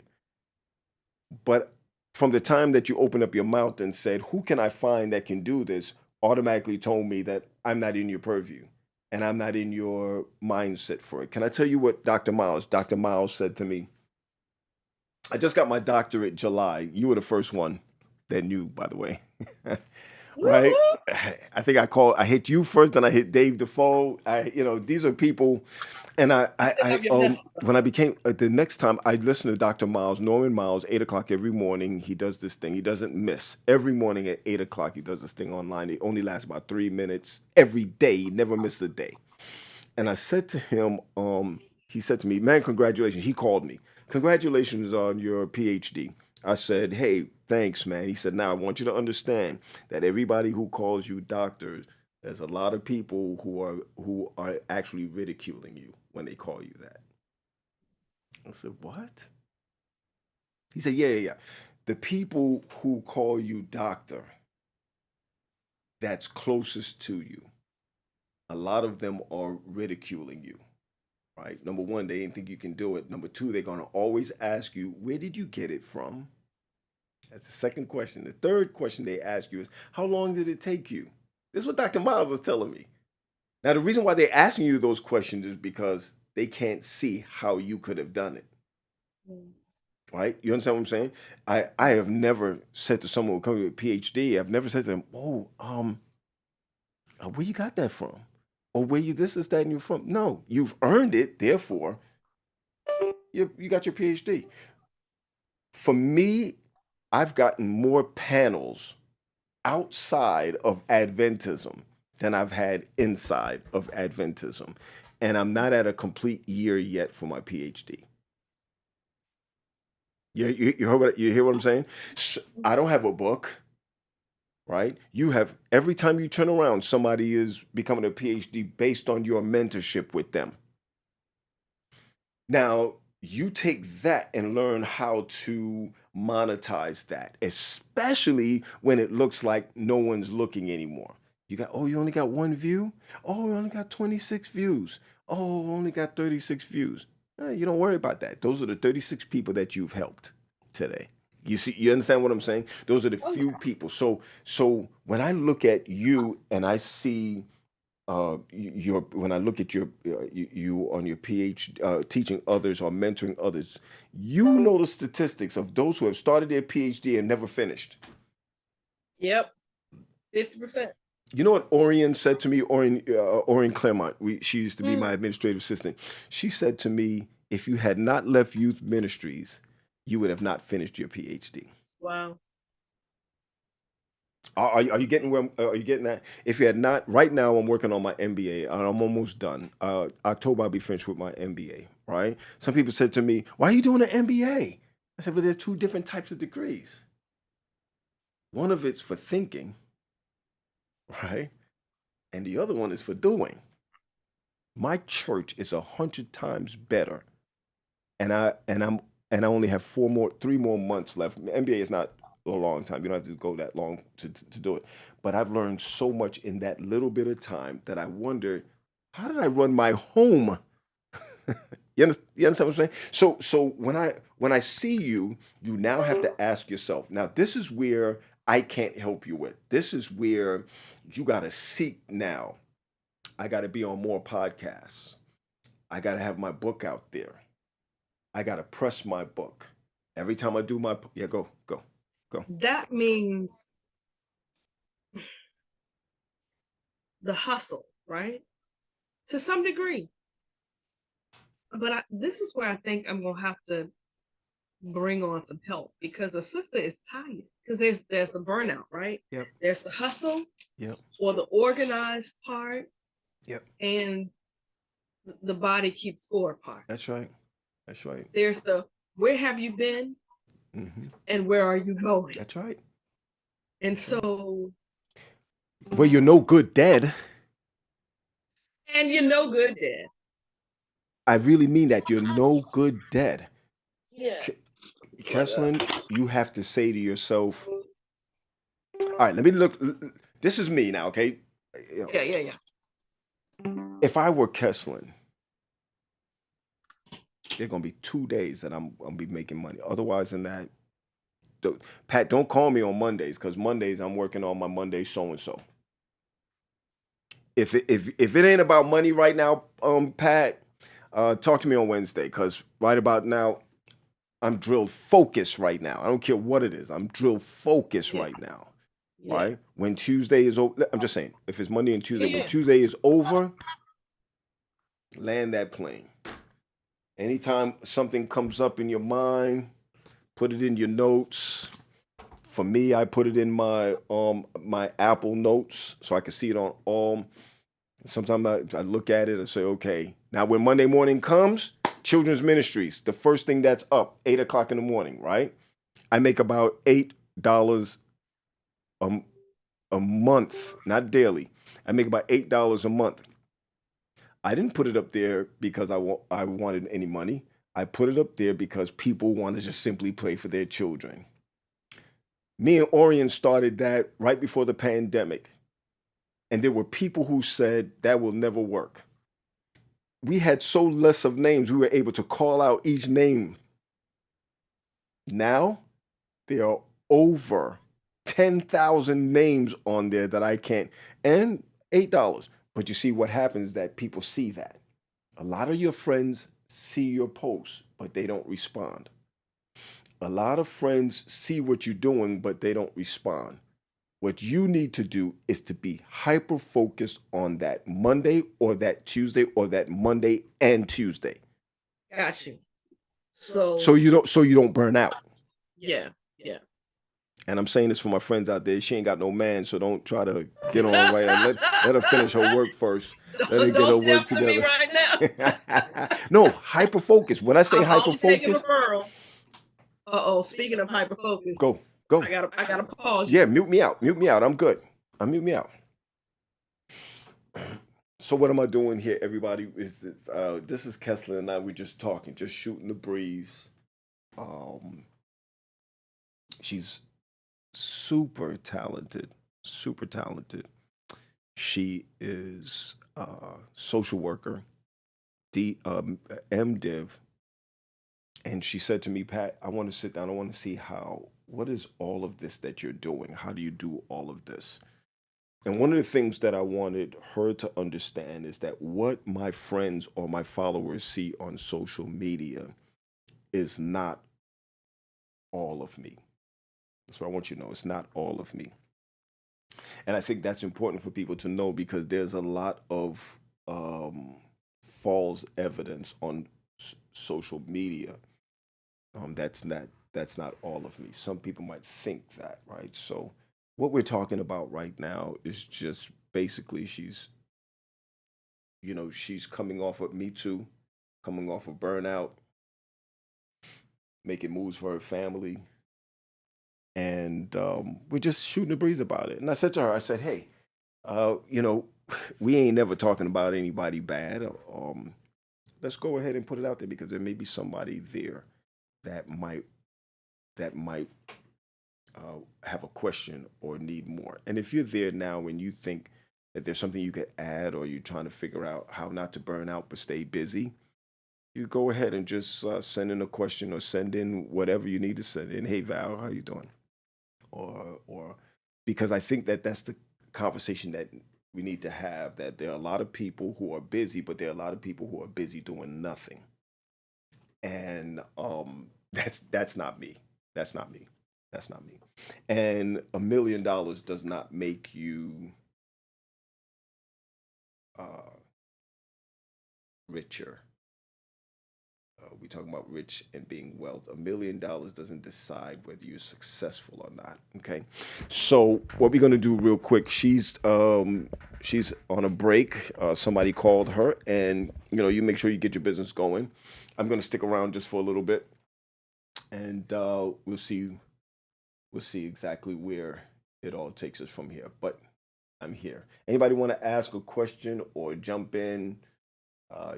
But from the time that you opened up your mouth and said, "Who can I find that can do this?" automatically told me that I'm not in your purview and I'm not in your mindset for it. Can I tell you what Dr. Miles said to me? I just got my doctorate July. You were the first one that knew, by the way. Right? Woo-hoo. I hit you first, then I hit Dave Defoe. These are people, and Still have your message. when I became the next time I listened to Dr. Miles, Norman Miles, 8 o'clock every morning. He does this thing. He doesn't miss. Every morning at 8 o'clock, he does this thing online. It only lasts about 3 minutes every day. He never missed a day. And I said to him, he said to me, man, congratulations. He called me. Congratulations on your PhD. I said, hey, thanks, man. He said, now I want you to understand that everybody who calls you doctor, there's a lot of people who are actually ridiculing you when they call you that. I said, what? He said, yeah. The people who call you doctor, that's closest to you, a lot of them are ridiculing you. Right? Number one, they didn't think you can do it. Number two, they're going to always ask you, where did you get it from? That's the second question. The third question they ask you is, how long did it take you? This is what Dr. Miles is telling me. Now, the reason why they're asking you those questions is because they can't see how you could have done it. Right? You understand what I'm saying? I have never said to someone who comes with a PhD, I've never said to them, where you got that from? Or where you this is that and you're from? No, you've earned it. Therefore, you got your PhD. For me, I've gotten more panels outside of Adventism than I've had inside of Adventism. And I'm not at a complete year yet for my PhD. You hear what I'm saying? So, I don't have a book, right? You have, every time you turn around, somebody is becoming a PhD based on your mentorship with them. Now, you take that and learn how to monetize that, especially when it looks like no one's looking anymore. You only got one view? Oh, you only got 26 views. Oh, only got 36 views. You don't worry about that. Those are the 36 people that you've helped today. You understand what I'm saying? Those are the few people. So when I look at you and I see when I look at you on your PhD, teaching others or mentoring others, you know the statistics of those who have started their PhD and never finished. Yep, 50%. You know what Orion said to me? Orion Claremont. She used to be my administrative assistant. She said to me, "If you had not left youth ministries, you would have not finished your PhD." Wow. Are you getting where? Are you getting that? If you had not, right now I'm working on my MBA and I'm almost done. October I'll be finished with my MBA. Right? Some people said to me, "Why are you doing an MBA?" I said, "Well, there's two different types of degrees. One of it's for thinking, right, and the other one is for doing. My church is 100 times better, and I only have 3 more months left. MBA is not a long time. You don't have to go that long to do it. But I've learned so much in that little bit of time that I wonder, how did I run my home? You understand what I'm saying? So when I see you, you now have to ask yourself. Now, this is where I can't help you with. This is where you got to seek now. I got to be on more podcasts. I got to have my book out there. I got to press my book. Every time I do go. That means the hustle, right? To some degree. But this is where I think I'm going to have to bring on some help, because a sister is tired, because there's the burnout, right? Yep. There's the hustle, Yep. or the organized part. Yep. And the body keeps score part. That's right. That's right. There's the where have you been Hmm. and where are you going? That's right. And That's right. so, Well, you're no good dead. and you're no good dead. I really mean that. You're no good dead. Yeah. K- Like, Kesslyn, you have to say to yourself, all right, let me look. This is me now, okay? yeah. If I were Kesslyn, there are going to be 2 days that I'm going to be making money. Otherwise than that, Pat, don't call me on Mondays because Mondays I'm working on my Monday so-and-so. If it ain't about money right now, Pat, talk to me on Wednesday because right about now I'm drill focused right now. I don't care what it is. I'm drill focused Yeah. right now. Yeah. Right? When Tuesday is over, I'm just saying, if it's Monday and Tuesday, when Yeah. Tuesday is over, land that plane. Anytime something comes up in your mind, put it in your notes. For me, I put it in my Apple Notes so I can see it on all. Sometimes I look at it and say, okay. Now when Monday morning comes, children's ministries, the first thing that's up, 8 o'clock in the morning, right? I make about $8 a, a month, not daily. I make about $8 a month. I didn't put it up there because I wanted any money. I put it up there because people want to just simply pray for their children. Me and Orion started that right before the pandemic. And there were people who said that will never work. We had so less of names, we were able to call out each name. Now, there are over 10,000 names on there that I can't, and $8. But you see, what happens is that people see that. A lot of your friends see your posts, but they don't respond. A lot of friends see what you're doing, but they don't respond. What you need to do is to be hyper focused on that Monday or that Tuesday or that Monday and Tuesday. Got you. So So you don't burn out. yeah. And I'm saying this for my friends out there. She ain't got no man, so don't try to get on right. And let her finish her work first. Let her get her Don't work step to me together. right now. No, hyper focus. When I say I'm hyper only taking focus, referrals. Uh-oh, speaking of hyper focus, go. I gotta pause you. Yeah, mute me out. Mute me out. I'm good. Mute me out. So what am I doing here, everybody? This is Kesslyn and I. We're just talking, just shooting the breeze. She's super talented, super talented. She is a social worker, MDiv, and she said to me, Pat, I want to sit down. I want to see what is all of this that you're doing? How do you do all of this? And one of the things that I wanted her to understand is that what my friends or my followers see on social media is not all of me. So I want you to know it's not all of me. And I think that's important for people to know because there's a lot of false evidence on social media. That's not all of me. Some people might think that, right? So what we're talking about right now is just basically she's coming off of Me Too, coming off of burnout, making moves for her family, and we're just shooting the breeze about it. And I said to her, I said, hey, uh, you know, we ain't never talking about anybody bad. Let's go ahead and put it out there because there may be somebody there that might have a question or need more. And if you're there now and you think that there's something you could add or you're trying to figure out how not to burn out but stay busy, you go ahead and just send in a question or send in whatever you need to send in. Hey Val, how you doing? Or because I think that that's the conversation that we need to have. That there are a lot of people who are busy, but there are a lot of people who are busy doing nothing. And that's not me. That's not me. That's not me. And $1 million does not make you uh, richer. We talking about rich and being wealth. $1 million doesn't decide whether you're successful or not. Okay, so what we're gonna do real quick? She's on a break. Somebody called her, and you make sure you get your business going. I'm gonna stick around just for a little bit, and we'll see exactly where it all takes us from here. But I'm here. Anybody want to ask a question or jump in?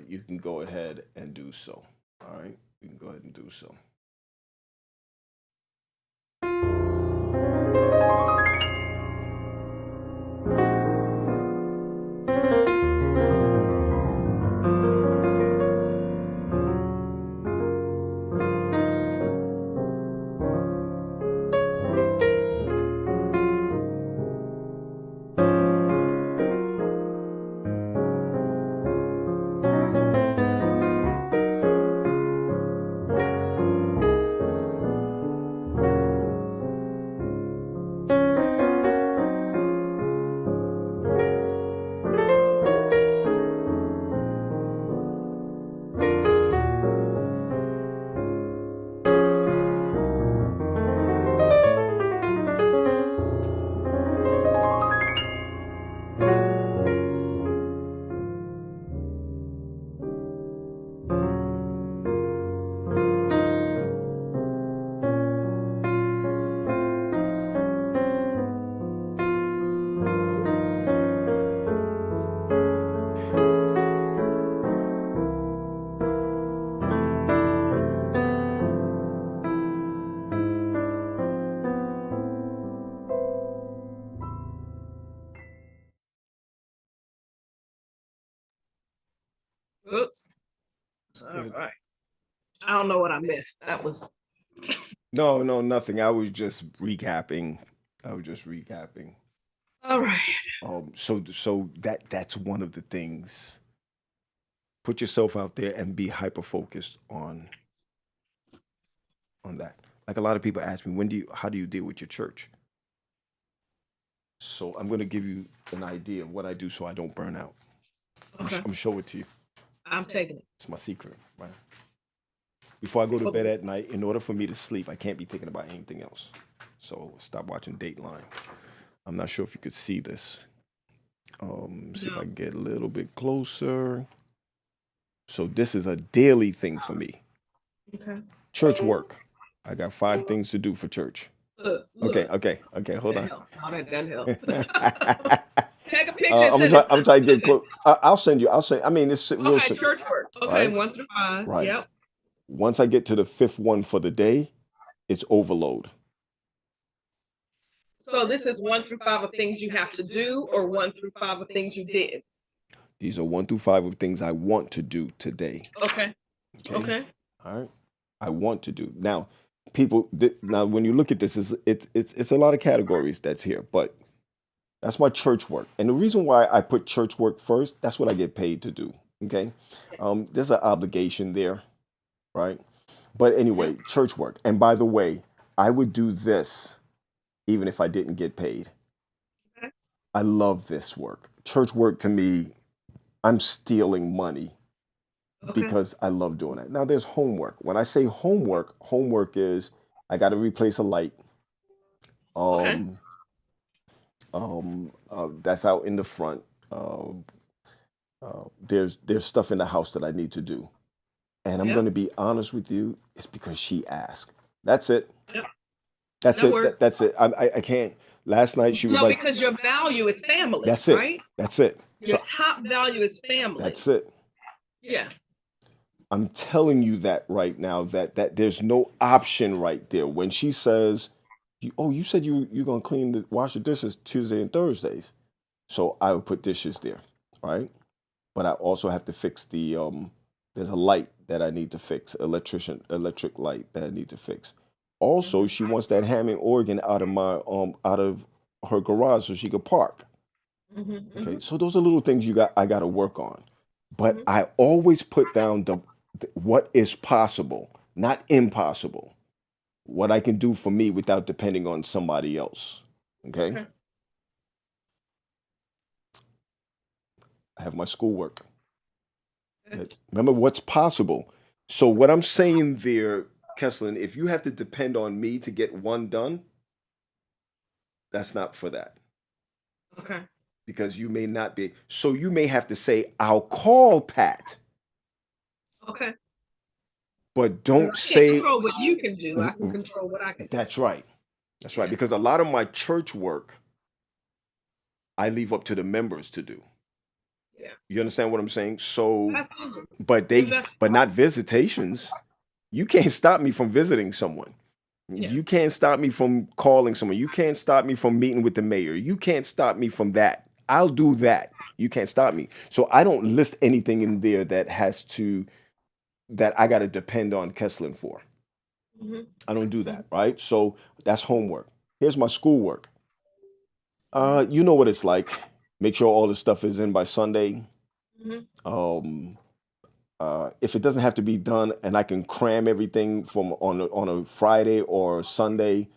You can go ahead and do so. All right, you can go ahead and do so. Oops. It's All good. right. I don't know what I missed. That was No, no, nothing. I was just recapping. I was just recapping. all right. So that's one of the things. Put yourself out there and be hyper focused on that. Like a lot of people ask me, how do you deal with your church? So I'm going to give you an idea of what I do so I don't burn out. Okay. I'm show it to you. I'm taking it. It's my secret, right? Before I go to For bed the at night, in order for me to sleep, I can't be thinking about anything else. So stop watching Dateline. I'm not sure if you could see this. See if I no. can get a little bit closer. So this is a daily thing for me. Okay. Church work. I got 5 things to do for church. Okay, Look. okay, okay. Hold That on. helps. Oh, that doesn't help. Take a picture and I'm gonna send try. it I'm to gonna try to me. get close. I'll send you. I'll send. I mean, it's real Okay, simple, church work. Okay, right? 1 through 5. Right. Yep. Once I get to the fifth one for the day, it's overload. So this is 1 through 5 of things you have to do, or 1 through 5 of things you did. These are 1 through 5 of things I want to do today. Okay. Okay. Okay. All right. I want to do now. Now when you look at this, it's a lot of categories that's here, but that's my church work. And the reason why I put church work first, that's what I get paid to do. Okay. There's an obligation there, right? But Yeah. anyway, church work. And by the way, I would do this even if I didn't get paid. Okay. I love this work. Church work to me, I'm stealing money Okay. because I love doing it. Now there's homework. When I say homework, homework is I got to replace a light. Okay. Um, that's out in the front. There's stuff in the house that I need to do, and I'm going Yep. to be honest with you. It's because she asked. That's it. Yep. That's That it. works. That's it. I can't. Last night she was No, like, because your value is family, "That's it. right? That's it." Your So top value is family. that's it. Yeah. I'm telling you that right now. That there's no option right there. When she says, "Oh, you said you're gonna wash the dishes Tuesday and Thursdays," so I would put dishes there, right? But I also have to fix there's a light that I need to fix, electric light that I need to fix. Also, Hmm. she wants that Hammond organ out of her garage so she could park. Hmm. Okay, Hmm. so those are little things I got to work on. But Hmm. I always put down what is possible, not impossible. What I can do for me without depending on somebody else. Okay, Okay. I have my schoolwork. Okay. Remember what's possible. So what I'm saying there, Kesslin, if you have to depend on me to get one done, that's not for that Okay. because you may not be. So you may have to say, "I'll call Pat," Okay. but Because don't I can't say. control what you can do. I can Mm-mm. control what I can do. That's right. That's right. Yes. Because a lot of my church work, I leave up to the members to do. Yeah. You understand what I'm saying? So, Absolutely. but Because they, that's but not visitations. You can't stop me from visiting someone. yeah. You can't stop me from calling someone. You can't stop me from meeting with the mayor. You can't stop me from that. I'll do that. You can't stop me. So I don't list anything in there that I got to depend on Kesslin for. Hmm. I don't do that, right? So that's homework. Here's my schoolwork. Hmm. You know what it's like. Make sure all the stuff is in by Sunday. Hmm. Um, if it doesn't have to be done and I can cram everything from on a Friday or Sunday,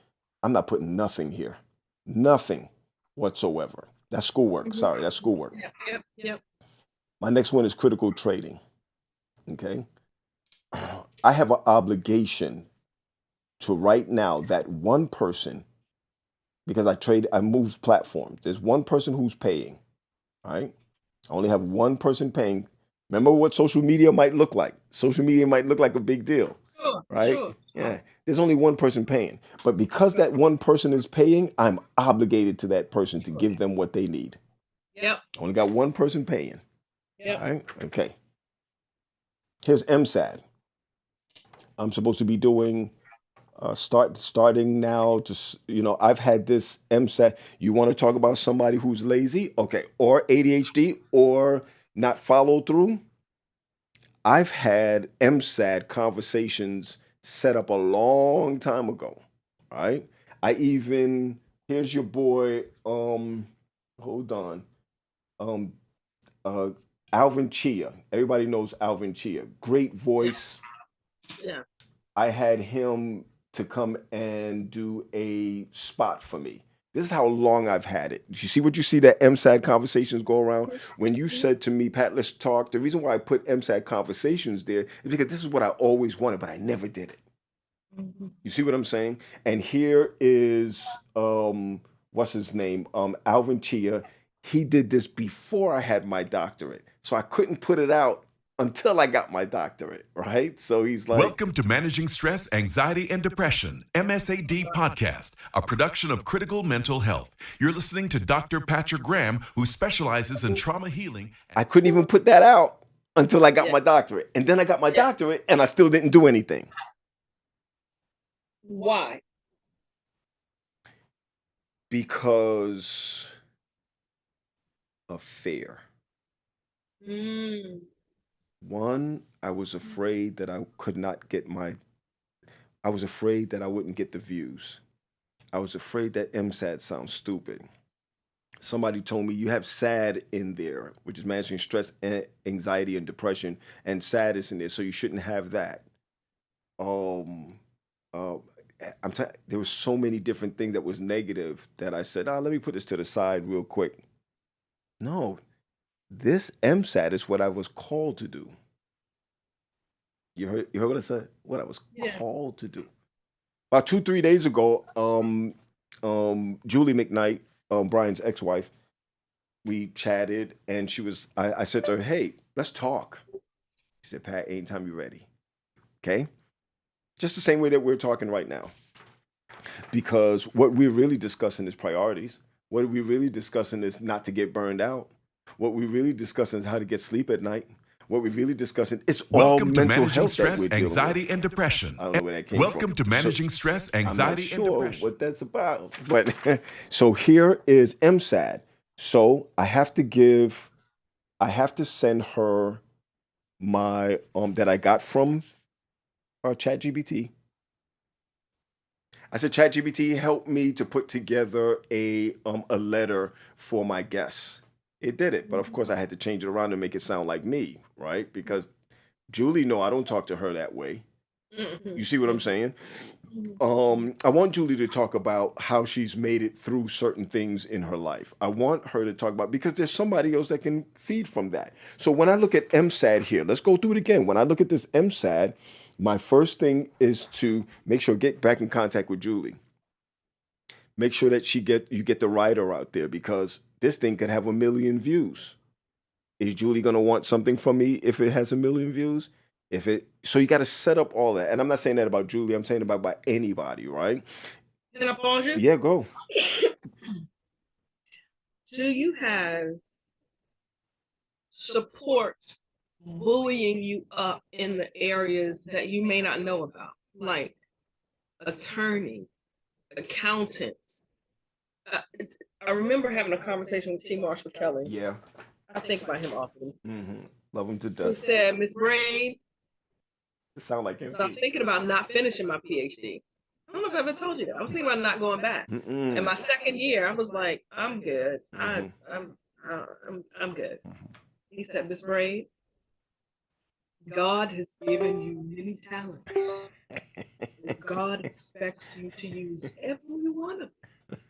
I'm not putting nothing here. Nothing whatsoever. That's schoolwork. Hmm. Sorry, that's schoolwork. Yep. Yep. Yep. My next one is critical trading. Okay. I have an obligation to right now that one person, because I move platforms. There's one person who's paying. All right. I only have one person paying. Remember what social media might look like. Social media might look like a big deal, Sure. right? Sure. Yeah. There's only one person paying. But because that one person is paying, I'm obligated to that person to give them what they need. Yep. I only got one person paying. All Yep. right. Okay. Here's MSAD. I'm supposed to be doing starting now I've had this MSAT. You want to talk about somebody who's lazy, okay, or ADHD or not follow through? I've had MSAT conversations set up a long time ago. All right. I even Here's your boy, hold on. Um uh Alvin Chia. Everybody knows Alvin Chia. Great Yeah. voice. Yeah. I had him to come and do a spot for me. This is how long I've had it. You see what you see that MSAT conversations go around? When you Mhm. said to me, Pat, let's talk, the reason why I put MSAT conversations there is because this is what I always wanted, but I never did it. Mhm. You see what I'm saying? And here is what's his name? Alvin Chia. He did this before I had my doctorate. So I couldn't put it out until I got my doctorate, right? So he's like, Welcome to Managing Stress, Anxiety, and Depression, MSAD Podcast, a production of Critical Mental Health. You're listening to Dr. Patrick Graham, who specializes in trauma healing. I couldn't even put that out until I got Yeah. my doctorate. And then I got my Yeah. doctorate and I still didn't do anything Why? because of fear. Mm. One, I was afraid that I was afraid that I wouldn't get the views. I was afraid that MSAD sounds stupid. Somebody told me you have SAD in there, which is managing stress, anxiety, and depression, and SAD is in there, so you shouldn't have that. Um, uh, there was so many different things that was negative that I said, let me put this to the side real quick. No, this MSAT is what I was called to do. You heard what I said? What I was Yeah. called to do. About 2, 3 days ago, Julie McKnight, Brian's ex-wife, we chatted, and I said to her, "Hey, let's talk." She said, "Pat, anytime you're ready." Okay, just the same way that we're talking right now. Because what we're really discussing is priorities. What we're really discussing is not to get burned out. What we're really discussing is how to get sleep at night. What we're really discussing is all Welcome to mental Managing health that Stress, we're dealing with. Anxiety, and Depression. I don't know where that came from. Welcome to Managing Stress, I'm not Anxiety, and sure Depression. what that's about. But so here is MSAD. So I have to send her my that I got from ChatGPT. I said, ChatGPT, help me to put together a letter for my guests. It did it, but of course I had to change it around to make it sound like me, right? Because Julie, no, I don't talk to her that way. Mhm. You see what I'm saying? I want Julie to talk about how she's made it through certain things in her life. I want her to talk about because there's somebody else that can feed from that. So when I look at MSAD here, let's go through it again. When I look at this MSAD, my first thing is to make sure get back in contact with Julie. Make sure that you get the writer out there because this thing could have 1 million views. Is Julie gonna want something from me if it has 1 million views? So you got to set up all that, and I'm not saying that about Julie. I'm saying about anybody, right? Can I pause you? Yeah, go. Do you have support bullying you up in the areas that you may not know about, like attorney, accountants? I remember having a conversation with T. Marshall Kelly. Yeah. I think about him often. Love him to He death. said, Miss Braid, It sound like him. I was thinking about not finishing my PhD. I don't know if I ever told you that. I was thinking about not going back. In my second year, I was like, I'm good. I'm good. He said, Miss Braid, God has given you many talents. God expects you to use every one of them.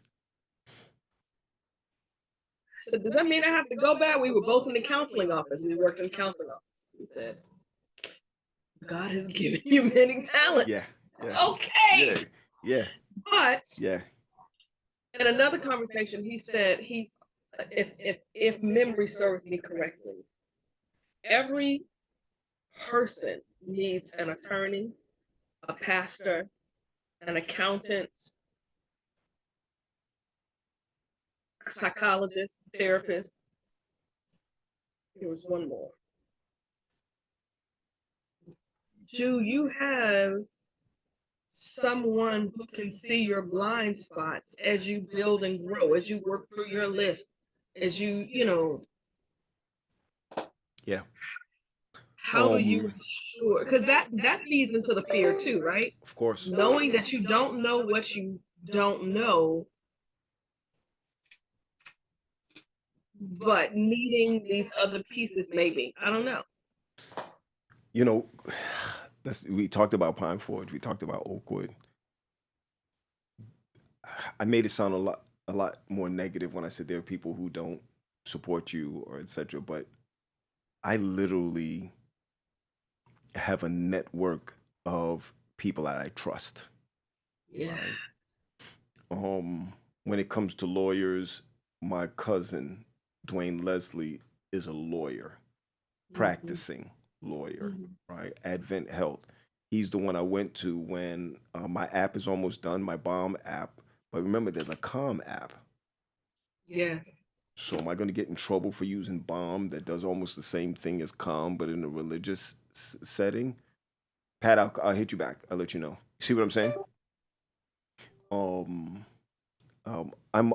So does that mean I have to go back? We were both in the counseling office. We worked in the counseling office. He said, God has given you many talents. Yeah. Okay. Yeah. But Yeah. in another conversation, he said if memory serves me correctly, every person needs an attorney, a pastor, an accountant, a psychologist, therapist. There was one more. Do you have someone who can see your blind spots as you build and grow, as you work through your list, as you know? Yeah. How do you ensure? Because that feeds into the fear too, right? Of course. Knowing that you don't know what you don't know, but needing these other pieces, maybe. I don't know. You know, we talked about Pine Forge. We talked about Oakwood. I made it sound a lot more negative when I said there are people who don't support you or etc. But I literally have a network of people that I trust. Yeah. Right? When it comes to lawyers, my cousin Dwayne Leslie is a lawyer, practicing lawyer, right? Advent Health. He's the one I went to when my app is almost done, my bomb app. But remember, there's a calm app. Yes. So am I going to get in trouble for using bomb that does almost the same thing as calm, but in a religious setting? Pat, I'll hit you back. I'll let you know. See what I'm saying? I'm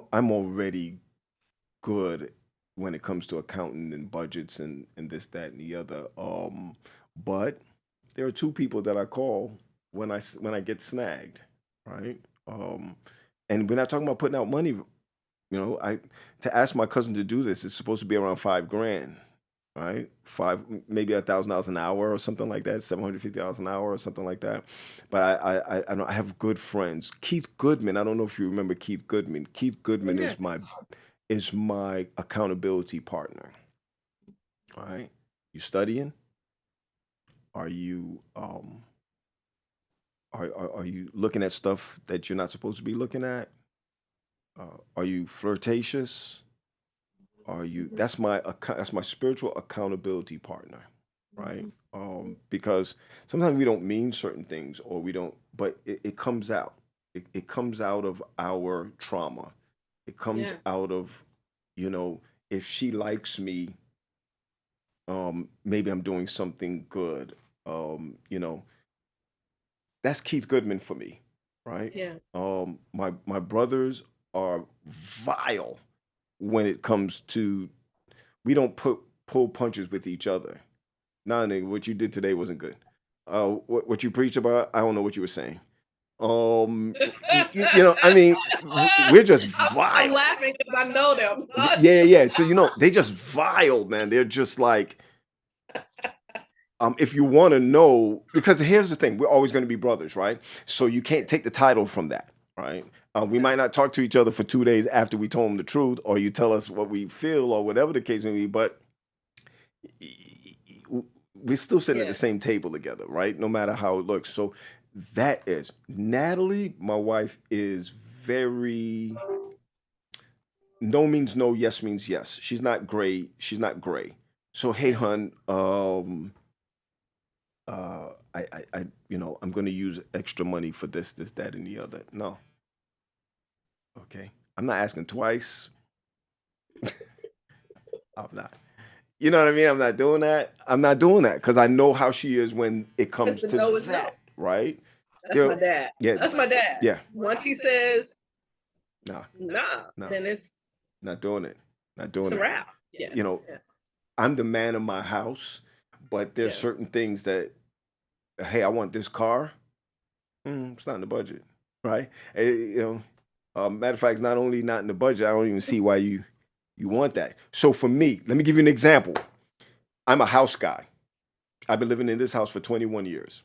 already good when it comes to accounting and budgets and this, that, and the other. But there are two people that I call when I get snagged, right? And we're not talking about putting out money. You know, to ask my cousin to do this is supposed to be around $5,000, right? Maybe $1,000 an hour or something like that, $750 an hour or something like that. But I have good friends. Keith Goodman. I don't know if you remember Keith Goodman. Keith Goodman is my accountability partner. All right. You studying? Are you are you looking at stuff that you're not supposed to be looking at? Are you flirtatious? Are you? That's my spiritual accountability partner, right? Because sometimes we don't mean certain things, or we don't, but it comes out. It comes out of our trauma. It comes out of, if she likes me, maybe I'm doing something good. That's Keith Goodman for me, right? Yeah. My brothers are vile when it comes to, we don't pull punches with each other. Nah, nigga, what you did today wasn't good. What you preached about, I don't know what you were saying. I mean, we're just vile. I'm laughing because I know them. Yeah. So they just vile, man. They're just like, If you want to know, because here's the thing, we're always going to be brothers, right? So you can't take the title from that, right? We might not talk to each other for 2 days after we told them the truth, or you tell us what we feel, or whatever the case may be, but we're still sitting at the same table together, right? No matter how it looks. So that is Natalie, my wife, is very no means no, yes means yes. She's not gray. She's not gray. So hey, hun, I'm going to use extra money for this, that, and the other. No, okay. I'm not asking twice. I'm not. You know what I mean? I'm not doing that. I'm not doing that because I know how she is when it comes to no is no. that, right? That's my dad. Yeah, that's my dad. Yeah. Once he says, Nah, then it's not doing it. Not doing it's a it. wrap. Yeah. I'm the man of my house, but there's certain things that, hey, I want this car. It's not in the budget, right? Matter of fact, it's not only not in the budget, I don't even see why you want that. So for me, let me give you an example. I'm a house guy. I've been living in this house for 21 years,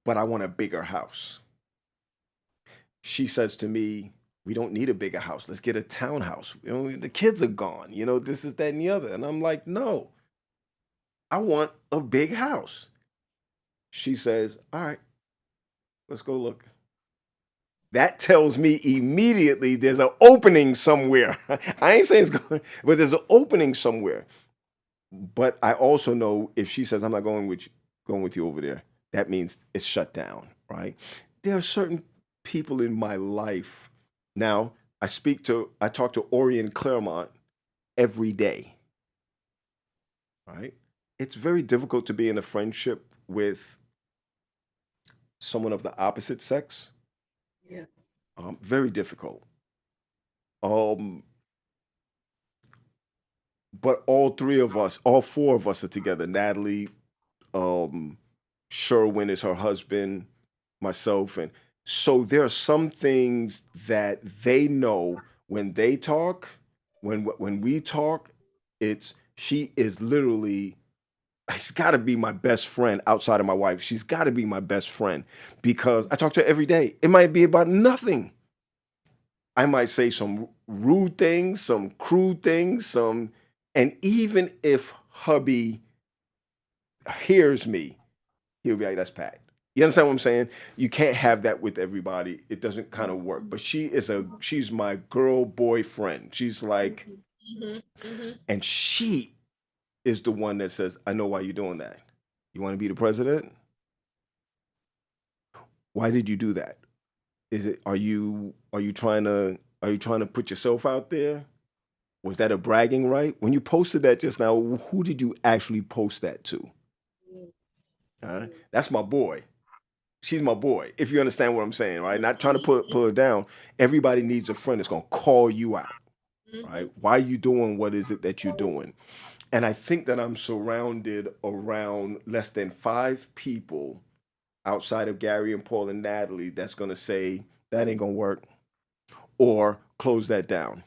but I want a bigger house. She says to me, we don't need a bigger house. Let's get a townhouse. The kids are gone. This is that and the other. And I'm like, no, I want a big house. She says, all right, let's go look. That tells me immediately there's an opening somewhere. I ain't saying it's going, but there's an opening somewhere. But I also know if she says I'm not going with you over there, that means it's shut down, right? There are certain people in my life. Now, I talk to Ori and Claremont every day, right? It's very difficult to be in a friendship with someone of the opposite sex. Yeah. Very difficult. But all four of us are together. Natalie, Sherwin is her husband, myself, and so there are some things that they know when they talk. When we talk, she is literally. She's got to be my best friend outside of my wife. She's got to be my best friend because I talk to her every day. It might be about nothing. I might say some rude things, some crude things, and even if hubby hears me, he'll be like, that's Pat. You understand what I'm saying? You can't have that with everybody. It doesn't kind of work. But she's my girl boyfriend. She's like, and she is the one that says, I know why you're doing that. You want to be the president? Why did you do that? Are you trying to put yourself out there? Was that a bragging right? When you posted that just now, who did you actually post that to? That's my boy. She's my boy. If you understand what I'm saying, right? Not trying to pull her down. Everybody needs a friend that's gonna call you out, right? Why are you doing what is it that you're doing? And I think that I'm surrounded around less than 5 people outside of Gary and Paul and Natalie that's gonna say that ain't gonna work or close that down.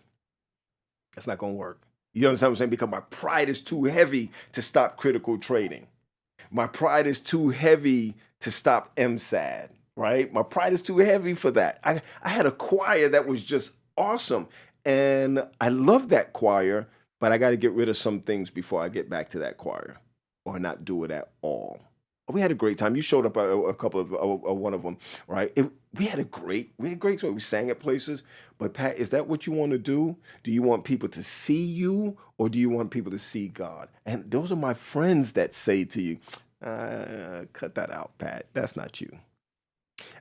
That's not gonna work. You understand what I'm saying? Because my pride is too heavy to stop critical trading. My pride is too heavy to stop MSAD, right? My pride is too heavy for that. I had a choir that was just awesome. And I love that choir, but I got to get rid of some things before I get back to that choir or not do it at all. We had a great time. You showed up a couple of one of them, right? We had great time. We sang at places. But Pat, is that what you want to do? Do you want people to see you or do you want people to see God? And those are my friends that say to you, cut that out, Pat. That's not you.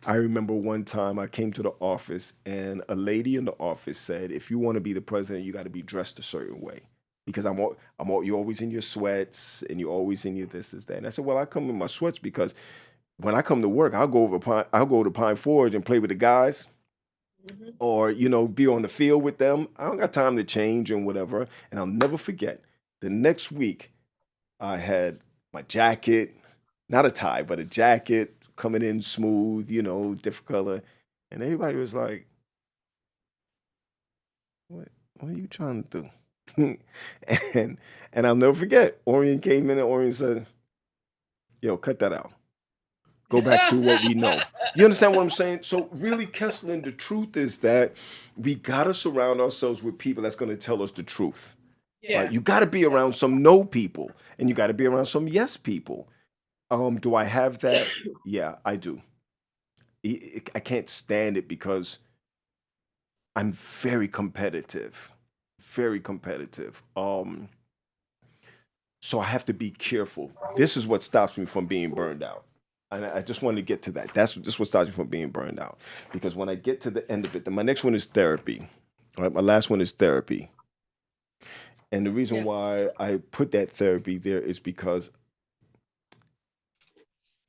I remember one time I came to the office and a lady in the office said, if you want to be the president, you got to be dressed a certain way. Because you're always in your sweats and you're always in your this, that. And I said, well, I come in my sweats because when I come to work, I'll go to Pine Forge and play with the guys or, be on the field with them. I don't got time to change and whatever. And I'll never forget the next week I had my jacket, not a tie, but a jacket coming in smooth, different color. And everybody was like, what are you trying to do? and I'll never forget. Orion came in and Orion said, "Yo, cut that out. Go back to what we know." You understand what I'm saying? So really, Kesslyn, the truth is that we gotta surround ourselves with people that's gonna tell us the truth. Right? Yeah. You gotta be around some no people, and you gotta be around some yes people. Do I have that? Yeah, I do. I can't stand it because I'm very competitive, very competitive. So I have to be careful. This is what stops me from being burned out. And I just wanted to get to that. That's just what stops me from being burned out. Because when I get to the end of it, then my next one is therapy. All right, my last one is therapy. And the reason Yeah. why I put that therapy there is because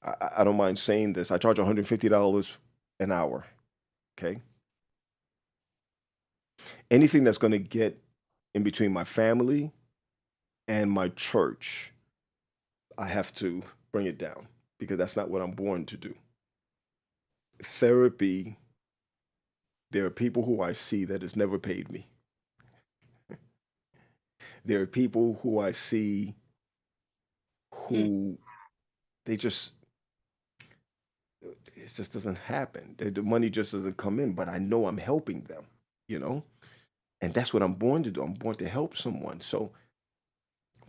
I don't mind saying this. I charge $150 an hour. Okay. Anything that's going to get in between my family and my church, I have to bring it down because that's not what I'm born to do. Therapy, there are people who I see that has never paid me. There are people who I see Mm. who they just, it just doesn't happen. The money just doesn't come in, but I know I'm helping them, you know? And that's what I'm born to do. I'm born to help someone. So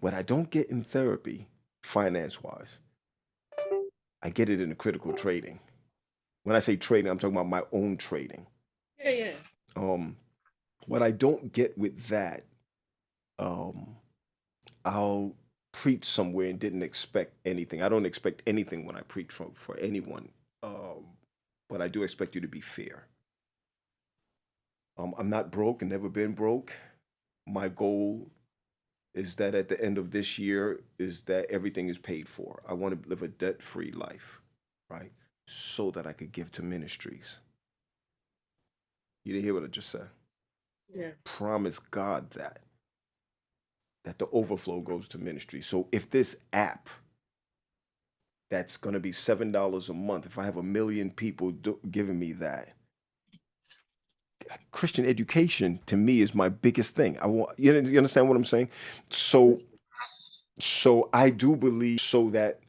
what I don't get in therapy, finance wise, I get it in the critical trading. When I say trading, I'm talking about my own trading. Yeah, yeah. Um, what I don't get with that, um, I'll preach somewhere and didn't expect anything. I don't expect anything when I preach for anyone, but I do expect you to be fair. I'm not broke and never been broke. My goal is that at the end of this year is that everything is paid for. I want to live a debt-free life, right? So that I could give to ministries. You didn't hear what I just said. Yeah. Promise God that the overflow goes to ministry. So if this app that's going to be $7 a month, if I have 1 million people giving me that, Christian education to me is my biggest thing. I want you understand what I'm saying? So Listen. so I do believe so that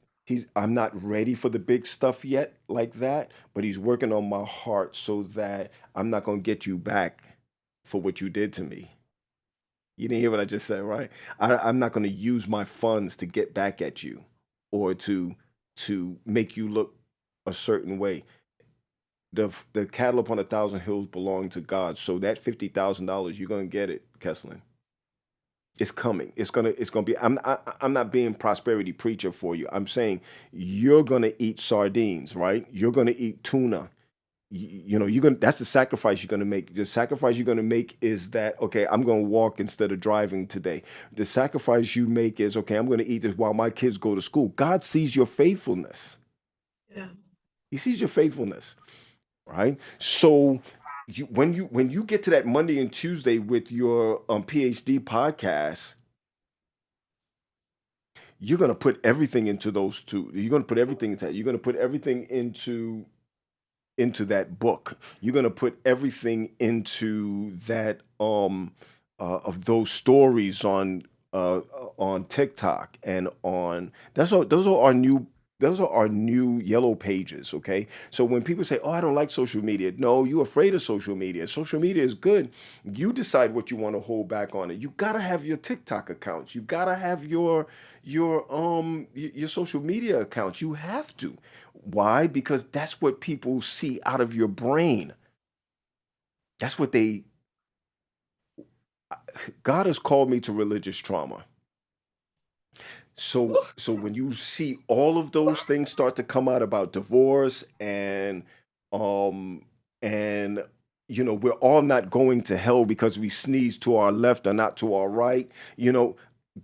I'm not ready for the big stuff yet like that, but he's working on my heart so that I'm not going to get you back for what you did to me. You didn't hear what I just said, right? I'm not going to use my funds to get back at you or to make you look a certain way. The cattle upon 1,000 hills belong to God. So that $50,000, you're gonna get it, Kesslyn. It's coming. It's gonna be. I'm not being prosperity preacher for you. I'm saying you're gonna eat sardines, right? You're gonna eat tuna. You know, you're gonna. That's the sacrifice you're gonna make. The sacrifice you're gonna make is that okay. I'm gonna walk instead of driving today. The sacrifice you make is okay. I'm gonna eat this while my kids go to school. God sees your faithfulness. Yeah. He sees your faithfulness. Right? So when you get to that Monday and Tuesday with your PhD podcast, you're gonna put everything into those two. You're gonna put everything into that. You're gonna put everything into that book. You're gonna put everything into that of those stories on TikTok and on those are our new yellow pages, okay? So when people say, "Oh, I don't like social media." No, you're afraid of social media. Social media is good. You decide what you want to hold back on it. You got to have your TikTok accounts. You got to have your social media accounts. You have to. Why? Because that's what people see out of your brain. That's what God has called me to religious trauma. So when you see all of those things start to come out about divorce um and we're all not going to hell because we sneeze to our left or not to our right.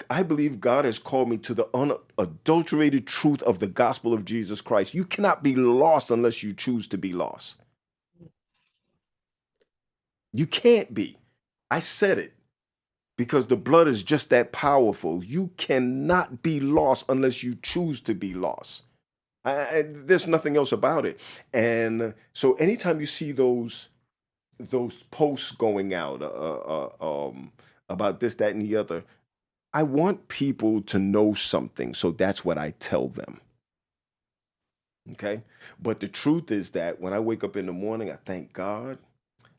I believe God has called me to the unadulterated truth of the gospel of Jesus Christ. You cannot be lost unless you choose to be lost. You can't be. I said it. Because the blood is just that powerful. You cannot be lost unless you choose to be lost. There's nothing else about it. And so anytime you see those posts going out, about this, that, and the other. I want people to know something, so that's what I tell them. Okay? But the truth is that when I wake up in the morning, I thank God.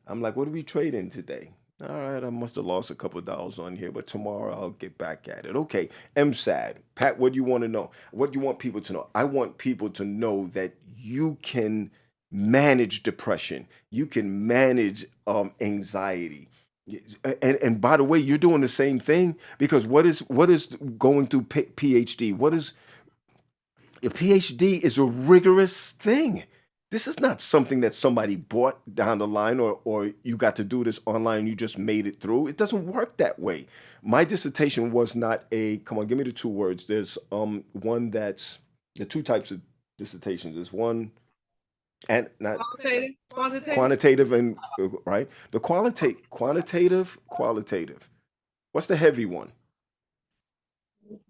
I'm like, what are we trading today? All right, I must have lost a couple of dollars on here, but tomorrow I'll get back at it. Okay, MSAD. Pat, what do you want to know? What do you want people to know? I want people to know that you can manage depression. You can manage anxiety. And by the way, you're doing the same thing, because what is going through PhD? What is a PhD is a rigorous thing. This is not something that somebody bought down the line, or you got to do this online, you just made it through. It doesn't work that way. My dissertation was not a, come on, give me the two words. There's one that's, the two types of dissertations. There's one, and not quantitative and right. The qualitative. What's the heavy one?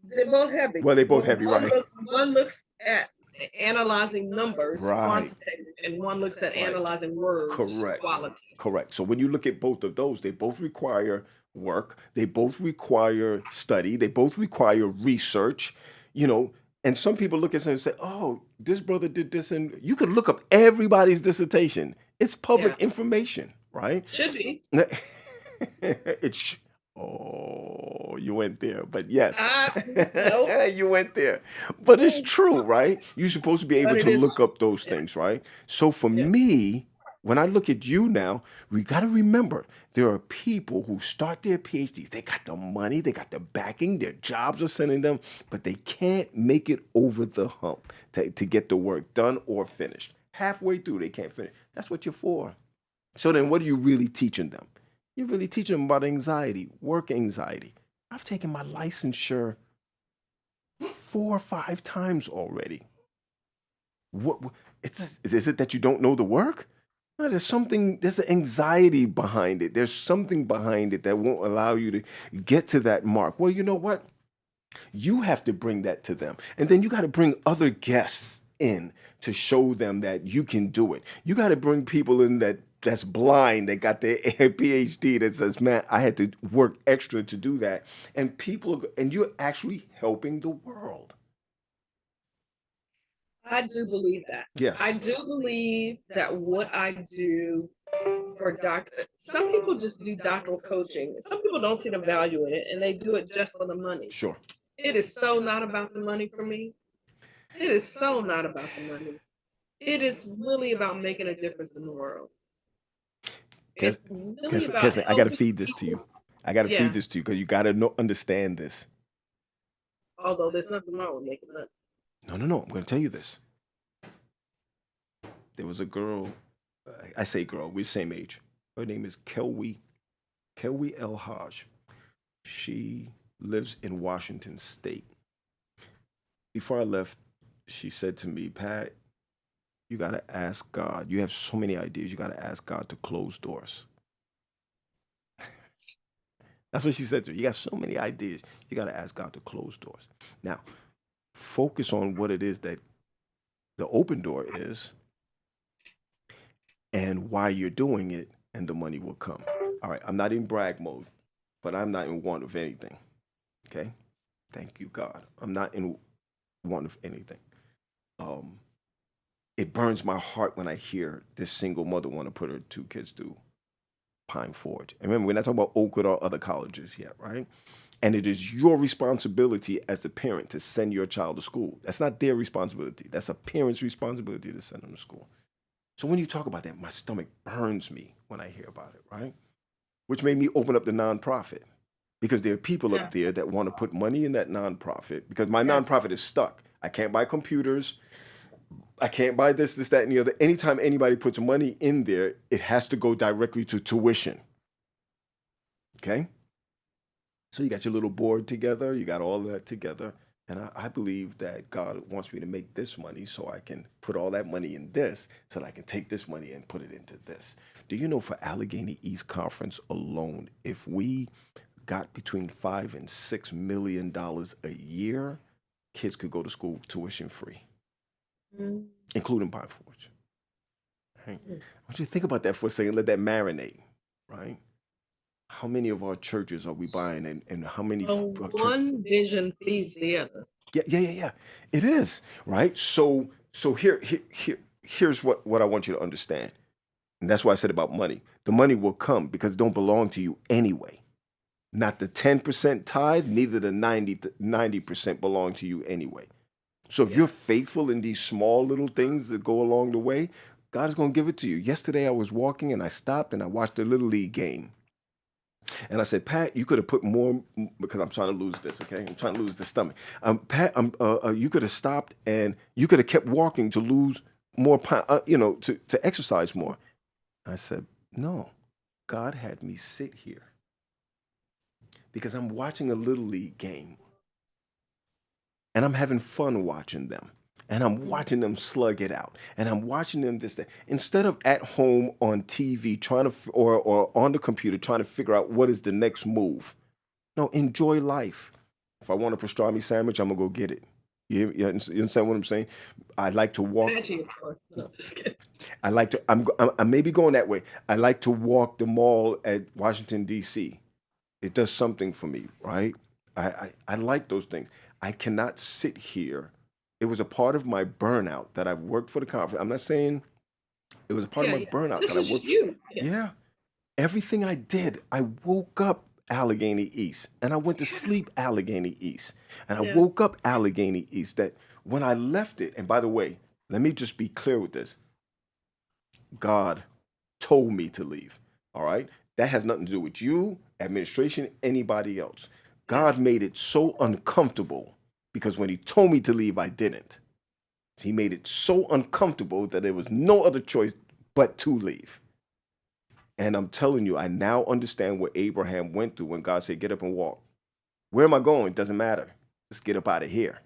They're both heavy. Well, they're both heavy, right? One looks at analyzing numbers, Right. quantitative, and one looks at Right. analyzing words, Correct. qualitative. Correct. So when you look at both of those, they both require work. They both require study. They both require research, and some people look at it and say, oh, this brother did this. And you could look up everybody's dissertation. It's public information, right? Should be. Oh, you went there, but yes, Nope. you went there, but it's true, right? You're supposed to be able to look up those things, right? So for me, when I look at you now, we got to remember there are people who start their PhDs. They got the money, they got the backing, their jobs are sending them, but they can't make it over the hump to get the work done or finished. Halfway through, they can't finish. That's what you're for. So then what are you really teaching them? You're really teaching them about anxiety, work anxiety. I've taken my licensure 4 or 5 times already. What is it that you don't know the work? No, there's an anxiety behind it. There's something behind it that won't allow you to get to that mark. Well, you know what? You have to bring that to them. And then you got to bring other guests in to show them that you can do it. You got to bring people in that's blind, that got their PhD, that says, man, I had to work extra to do that. And and you're actually helping the world. I do believe that. Yes. I do believe that what I do for some people just do doctoral coaching. Some people don't see the value in it, and they do it just for the money. Sure. It is so not about the money for me. It is so not about the money. It is really about making a difference in the world. Kesslyn, I got to feed this to you. I got to feed this to you because you got to understand this. Although there's nothing wrong with making money. No. I'm going to tell you this. There was a girl. I say girl. We're the same age. Her name is Kelwy El Haj. She lives in Washington State. Before I left, she said to me, Pat, you got to ask God. You have so many ideas. You got to ask God to close doors. That's what she said to me. You got so many ideas. You got to ask God to close doors. Now, focus on what it is that the open door is and why you're doing it, and the money will come. All right, I'm not in brag mode, but I'm not in want of anything. Okay? Thank you, God. I'm not in want of anything. It burns my heart when I hear this single mother want to put her 2 kids through Pine Forge. And remember, we're not talking about Oakwood or other colleges yet, right? And it is your responsibility as a parent to send your child to school. That's not their responsibility. That's a parent's responsibility to send them to school. So when you talk about that, my stomach burns me when I hear about it, right? Which made me open up the nonprofit, because there are people up there that want to put money in that nonprofit, because my nonprofit is stuck. I can't buy computers. I can't buy this, that, and the other. Anytime anybody puts money in there, it has to go directly to tuition. Okay? So you got your little board together. You got all of that together. And I believe that God wants me to make this money so I can put all that money in this, so that I can take this money and put it into this. Do you know, for Allegheny East Conference alone, if we got between $5 and $6 million a year, kids could go to school tuition free, including Pine Forge. Right? I want you to think about that for a second. Let that marinate, right? How many of our churches are we buying, and how many One vision feeds the other. Yeah. It is, right? So here's what I want you to understand. And that's why I said about money. The money will come because it don't belong to you anyway. Not the 10% tithe, neither the 90% belong to you anyway. So if you're faithful in these small little things that go along the way, God is going to give it to you. Yesterday I was walking and I stopped and I watched a little league game. And I said, Pat, you could have put more, because I'm trying to lose this, okay? I'm trying to lose the stomach. Pat, you could have stopped and you could have kept walking to lose more, to exercise more. I said, no, God had me sit here because I'm watching a little league game and I'm having fun watching them. And I'm watching them slug it out. And I'm watching them this day. Instead of at home on TV trying to, or on the computer trying to figure out what is the next move. No, enjoy life. If I want a pastrami sandwich, I'm going to go get it. You understand what I'm saying? I like to walk. Veggie, of course. No, just kidding. I like to, I'm maybe going that way. I like to walk the mall at Washington, D.C. It does something for me, right? I like those things. I cannot sit here. It was a part of my burnout that I've worked for the conference. I'm not saying it was a part of my burnout This that I is worked just you. Yeah. Everything I did, I woke up Allegheny East and I went to sleep Allegheny East. And I Yes. woke up Allegheny East. That when I left it, and by the way, let me just be clear with this. God told me to leave. All right. That has nothing to do with you, administration, anybody else. God made it so uncomfortable because when he told me to leave, I didn't. He made it so uncomfortable that there was no other choice but to leave. And I'm telling you, I now understand what Abraham went through when God said, get up and walk. Where am I going? It doesn't matter. Just get up out of here.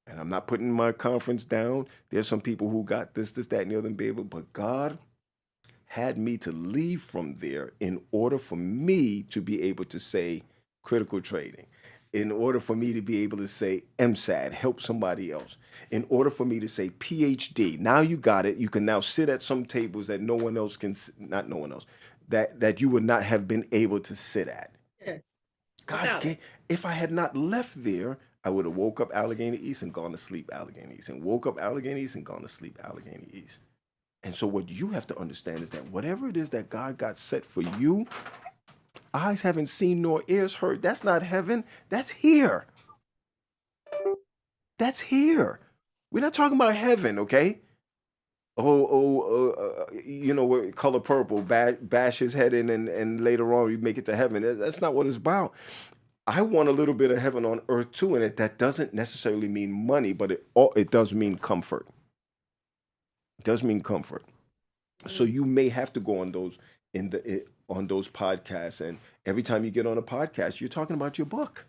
And I'm not putting my conference down. There's some people who got this, that, and the other, and be able, but God had me to leave from there in order for me to be able to say critical trading, in order for me to be able to say MSAD, help somebody else, in order for me to say PhD. Now you got it. You can now sit at some tables that no one else can, not no one else, that you would not have been able to sit at. Yes. God gave, if I had not left there, I would have woke up Allegheny East and gone to sleep Allegheny East, and woke up Allegheny East and gone to sleep Allegheny East. And so what you have to understand is that whatever it is that God got set for you, eyes haven't seen nor ears heard. That's not heaven. That's here. That's here. We're not talking about heaven, okay? What color purple, bash his head in, and later on you make it to heaven. That's not what it's about. I want a little bit of heaven on earth too, and that doesn't necessarily mean money, but it does mean comfort. It does mean comfort. So you may have to go on those on those podcasts, and every time you get on a podcast, you're talking about your book.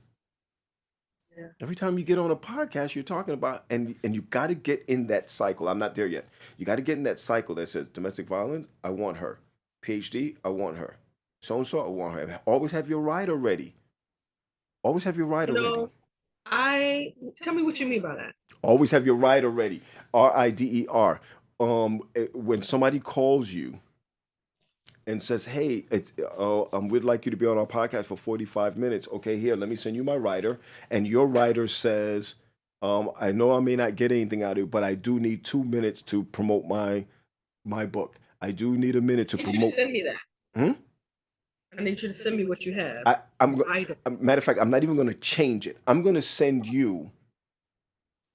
Yeah. Every time you get on a podcast, you're talking about, and you got to get in that cycle. I'm not there yet. You got to get in that cycle that says domestic violence, I want her. PhD, I want her. So-and-so, I want her. Always have your rider ready. Always have your rider ready. Tell me what you mean by that. Always have your rider ready. RIDER. When somebody calls you and says, hey, we'd like you to be on our podcast for 45 minutes. Okay, here, let me send you my rider. And your rider says, I know I may not get anything out of it, but I do need 2 minutes to promote my book. I do need a minute to promote. Send me that. I need you to send me what you have. Matter of fact, I'm not even going to change it. I'm going to send you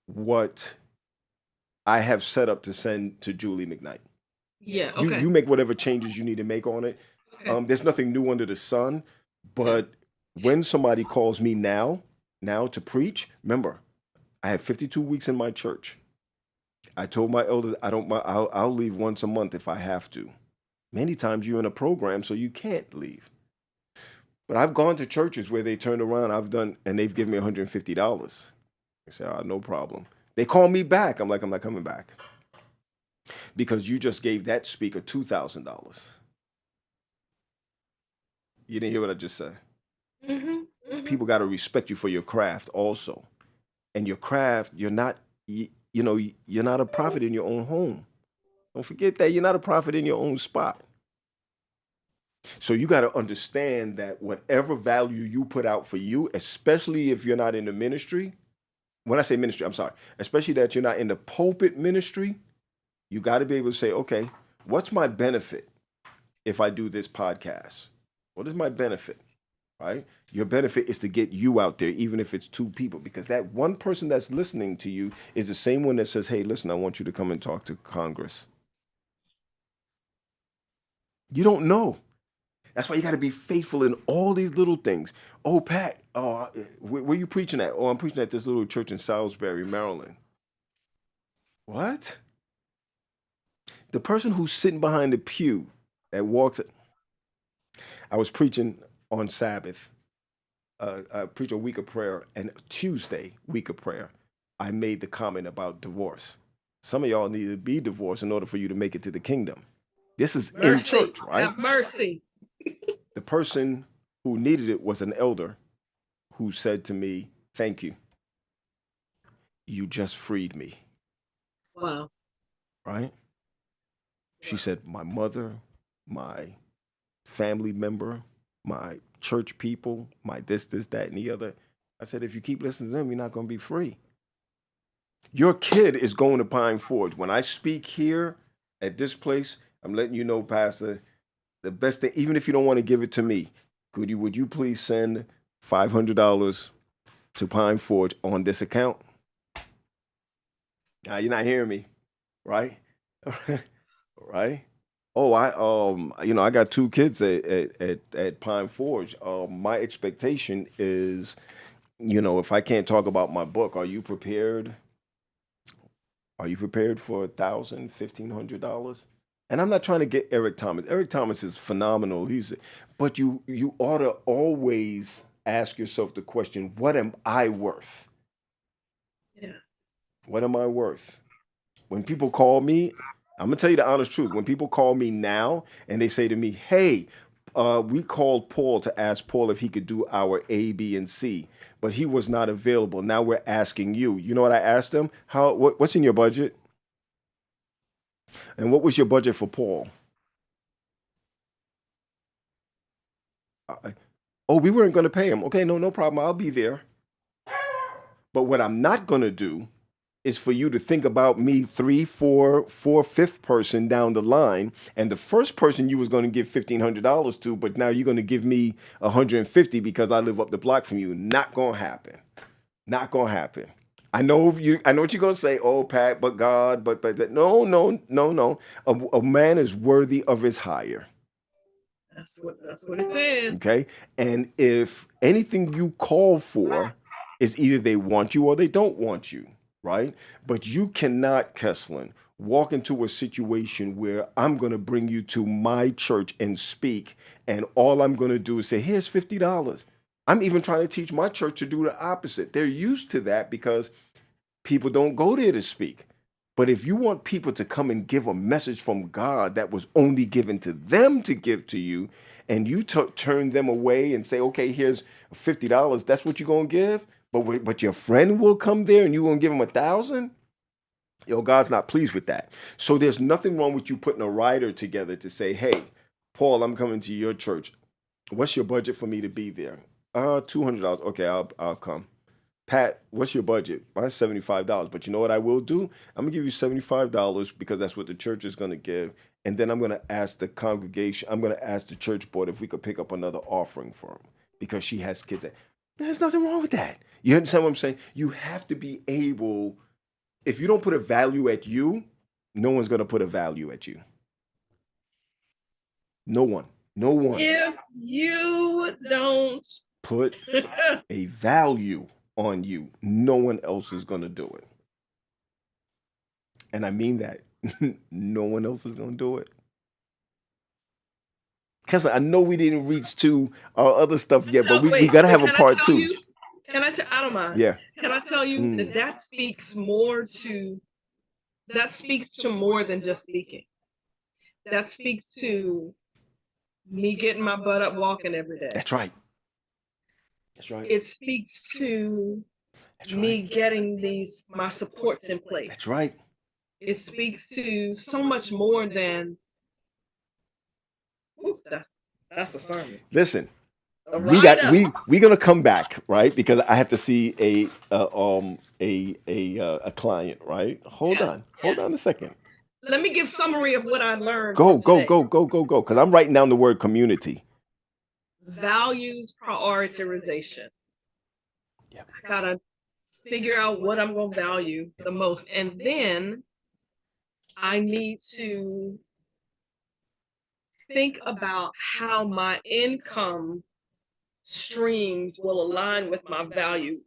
what I have set up to send to Julie McKnight. Yeah, okay. You make whatever changes you need to make on it. Okay. There's nothing new under the sun. But when somebody calls me now to preach, remember, I have 52 weeks in my church. I told my elders, I'll leave once a month if I have to. Many times you're in a program, so you can't leave. But I've gone to churches where they turned around, and they've given me $150. I say, no problem. They call me back. I'm like, I'm not coming back. Because you just gave that speaker $2,000. You didn't hear what I just said? Mm-hmm. People got to respect you for your craft also. And your craft, you're not a prophet in your own home. Don't forget that. You're not a prophet in your own spot. So you got to understand that whatever value you put out for you, especially if you're not in the ministry, when I say ministry, I'm sorry, especially that you're not in the pulpit ministry, you got to be able to say, okay, what's my benefit if I do this podcast? What is my benefit? Right? Your benefit is to get you out there, even if it's 2 people, because that one person that's listening to you is the same one that says, hey, listen, I want you to come and talk to Congress. You don't know. That's why you got to be faithful in all these little things. Oh, Pat, where you preaching at? Oh, I'm preaching at this little church in Salisbury, Maryland. What? The person who's sitting behind the pew that walks, I was preaching on Sabbath. I preach a week of prayer, and Tuesday, week of prayer, I made the comment about divorce. Some of y'all need to be divorced in order for you to make it to the kingdom. This is Mercy. in church, right? Have mercy. The person who needed it was an elder who said to me, thank you. You just freed me. Wow. Right? She said, my mother, my family member, my church people, my this, that, and the other. I said, if you keep listening to them, you're not going to be free. Your kid is going to Pine Forge. When I speak here at this place, I'm letting you know, Pastor, the best thing, even if you don't want to give it to me, would you please send $500 to Pine Forge on this account? Now, you're not hearing me, right? Right? Oh, I got 2 kids at Pine Forge. My expectation is, if I can't talk about my book, are you prepared? Are you prepared for $1,000, $1,500? And I'm not trying to get Eric Thomas. Eric Thomas is phenomenal. But you ought to always ask yourself the question, what am I worth? Yeah. What am I worth? When people call me, I'm going to tell you the honest truth. When people call me now and they say to me, hey, we called Paul to ask Paul if he could do our A, B, and C, but he was not available. Now we're asking you. You know what I asked them? What's in your budget? And what was your budget for Paul? We weren't going to pay him. Okay, no problem. I'll be there. But what I'm not going to do is for you to think about me 3, 4, 5th person down the line, and the first person you was going to give $1,500 to, but now you're going to give me $150 because I live up the block from you. Not going to happen. Not going to happen. I know what you're going to say. Oh, Pat, but God, but no. A man is worthy of his hire. That's what it says. Okay, and if anything you call for is either they want you or they don't want you. Right? But you cannot, Kesslyn, walk into a situation where I'm going to bring you to my church and speak, and all I'm going to do is say, here's $50. I'm even trying to teach my church to do the opposite. They're used to that because people don't go there to speak. But if you want people to come and give a message from God that was only given to them to give to you, and you turn them away and say, okay, here's $50, that's what you're going to give? But your friend will come there and you're going to give him $1,000? God's not pleased with that. So there's nothing wrong with you putting a rider together to say, hey, Paul, I'm coming to your church. What's your budget for me to be there? $200. Okay, I'll come. Pat, what's your budget? Mine's $75. But you know what I will do? I'm going to give you $75 because that's what the church is going to give. And then I'm going to ask the congregation, I'm going to ask the church board if we could pick up another offering for him because she has kids. There's nothing wrong with that. You understand what I'm saying? You have to be able, if you don't put a value at you, no one's going to put a value at you. No one. If you don't put a value on you, no one else is going to do it. And I mean that. No one else is going to do it. Kesslyn, I know we didn't reach to our other stuff yet, but we got to have a part 2. I don't mind. Yeah. Can I tell you that speaks to more than just speaking. That speaks to me getting my butt up walking every day. That's right. It speaks to me getting my supports in place. That's right. It speaks to so much more than That's a sermon. Listen, Right up. we're gonna come back, right? Because I have to see a client, right? Hold Yeah. on a second. Let me give summary of what I learned Go from today. go. Because I'm writing down the word community. Values prioritization. Yep. I gotta figure out what I'm gonna value the most, and then I need to think about how my income streams will align with my values.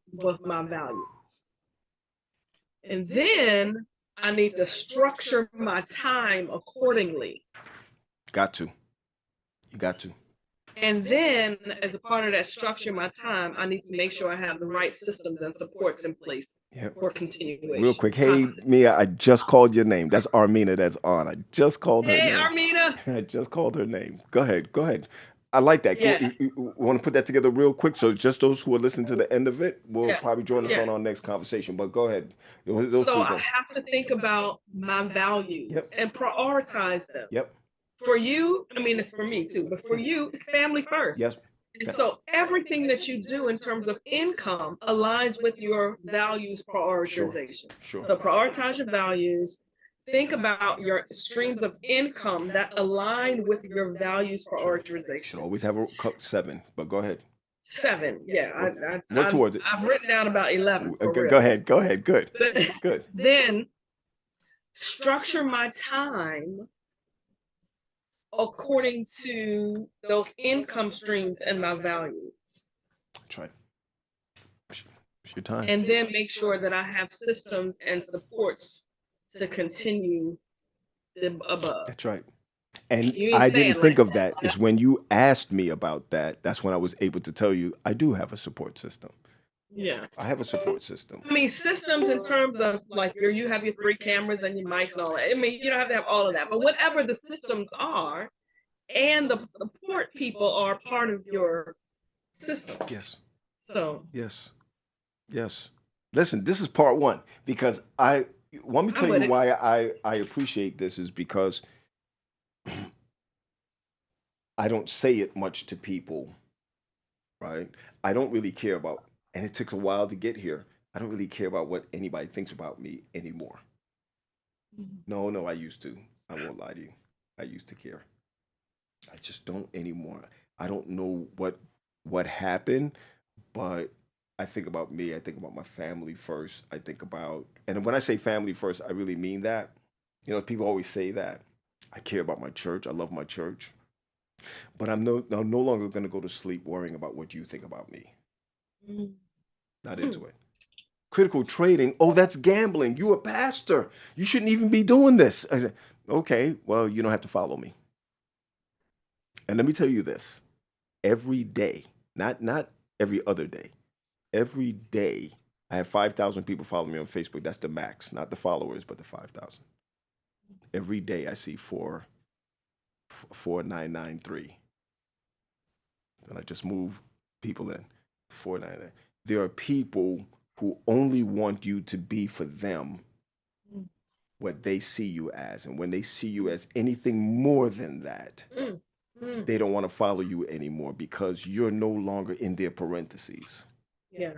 And then I need to structure my time accordingly. Got to. You got to. And then, as a part of that structure my time, I need to make sure I have the right systems and supports in place for continuation. Real quick. Hey, Mia, I just called your name. That's Armina that's on. I just called her name. Hey, Armina. I just called her name. Go ahead. I like that. Yeah. You want to put that together real quick? So just those who are listening to the end of it will probably join us on our next conversation. But go ahead. So I have to think about my values and prioritize them. Yep. For you, I mean, it's for me too, but for you, it's family first. Yes. And so everything that you do in terms of income aligns with your values prioritization. Sure. So prioritize your values. Think about your streams of income that align with your values prioritization. Should always have a 7, but go ahead. 7, yeah. Work towards it. I've written down about 11. Go ahead. Good. Good. Then structure my time according to those income streams and my values. That's right. It's your time. And then make sure that I have systems and supports to continue the above. That's right. And I didn't think of that. It's when you asked me about that, that's when I was able to tell you I do have a support system. Yeah. I have a support system. I mean, systems in terms of like you have your 3 cameras and your mics and all that. I mean, you don't have to have all of that, but whatever the systems are and the support people are part of your system. Yes. So. Yes. Listen, this is part 1 because I want me to tell you why I appreciate this is because I don't say it much to people, right? I don't really care about, and it took a while to get here. I don't really care about what anybody thinks about me anymore. No, I used to. I won't lie to you. I used to care. I just don't anymore. I don't know what happened, but I think about me. I think about my family first. I think about, and when I say family first, I really mean that. You know, people always say that. I care about my church. I love my church. But I'm no longer going to go to sleep worrying about what you think about me. Not into it. Critical trading. Oh, that's gambling. You a pastor. You shouldn't even be doing this. Okay, well, you don't have to follow me. And let me tell you this. Every day, not every other day, every day, I have 5,000 people following me on Facebook. That's the max, not the followers, but the 5,000. Every day I see 4993. And I just move people in. 499. There are people who only want you to be for them what they see you as. And when they see you as anything more than that, they don't want to follow you anymore because you're no longer in their parentheses. Yeah.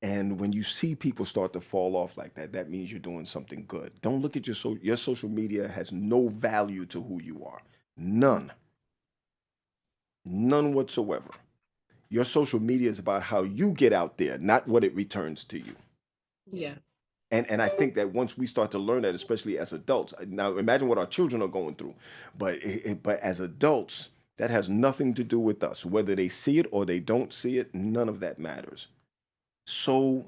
And when you see people start to fall off like that, that means you're doing something good. Don't look at your social media has no value to who you are. None whatsoever. Your social media is about how you get out there, not what it returns to you. Yeah. And I think that once we start to learn that, especially as adults, now imagine what our children are going through, but as adults, that has nothing to do with us. Whether they see it or they don't see it, none of that matters. So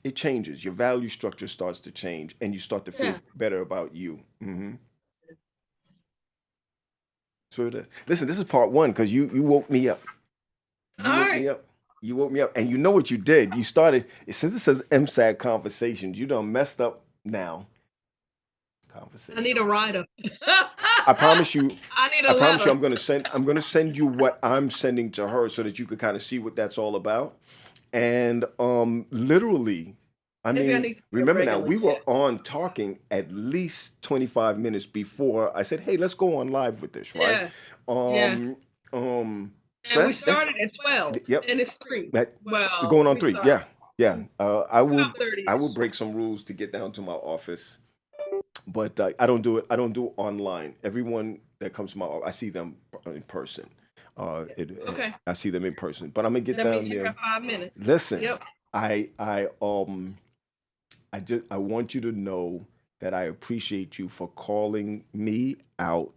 it changes. Your value structure starts to change, and you start to feel better about you. So it is. Listen, this is part 1 because you woke me up. You woke me up, and you know what you did. You started, since it says MSAG Conversations, you done messed up now. Conversation. I need a writer. I promise you. I need a I promise letter. you. I'm gonna send you what I'm sending to her so that you could kind of see what that's all about. And literally, I Maybe I mean, need to be a remember now, regular we were guest. on talking at least 25 minutes before I said, "Hey, let's go on live with this," right? Yeah, yeah. So And we that's started at 12, yep. and it's 3. That Well, going on we 3. started Yeah, yeah. I will 12:30-ish. break some rules to get down to my office, but I don't do it. I don't do online. Everyone that comes to my office, I see them in person. Okay. I see them in person, but I'm gonna get That down means you there. have 5 minutes. Listen, Yep. I want you to know that I appreciate you for calling me out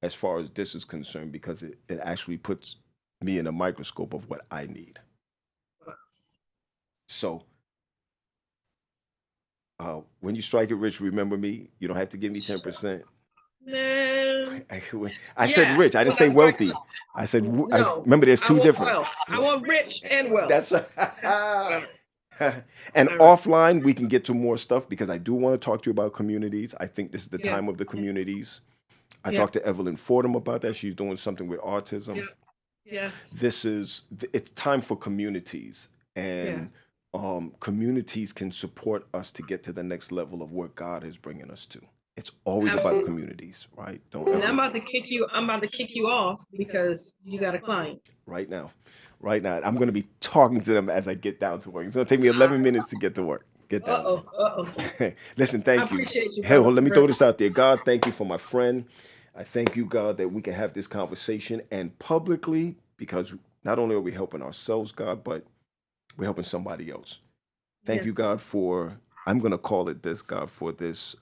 as far as this is concerned, because it actually puts me in a microscope of what I need. So when you strike it rich, remember me. You don't have to give me 10%. Man. I said rich. I didn't say wealthy. I said No. remember there's I two want different. wealth. I want rich and wealth. That's Well, and all right. offline we can get to more stuff, because I do want to talk to you about communities. I think this is the Yeah. time of the communities. I Yeah. talked to Evelyn Fordham about that. She's doing something with autism. Yeah. Yes. It's time for communities, and communities can support us to get to the next level of where God is bringing us to. It's always about Absolutely. communities, right? Don't And I'm ever about to kick you off because you got a client. right now. I'm going to be talking to them as I get down to work. It's going to take me 11 minutes to get to work. Get down. Uh-oh. Listen, I thank you. appreciate you, Hey, brother. let me throw this out there. God, thank you for my friend. I thank you, God, that we can have this conversation and publicly, because not only are we helping ourselves, God, but we're helping somebody else. Thank you, Yes. God, for, I'm going to call it this, God, for this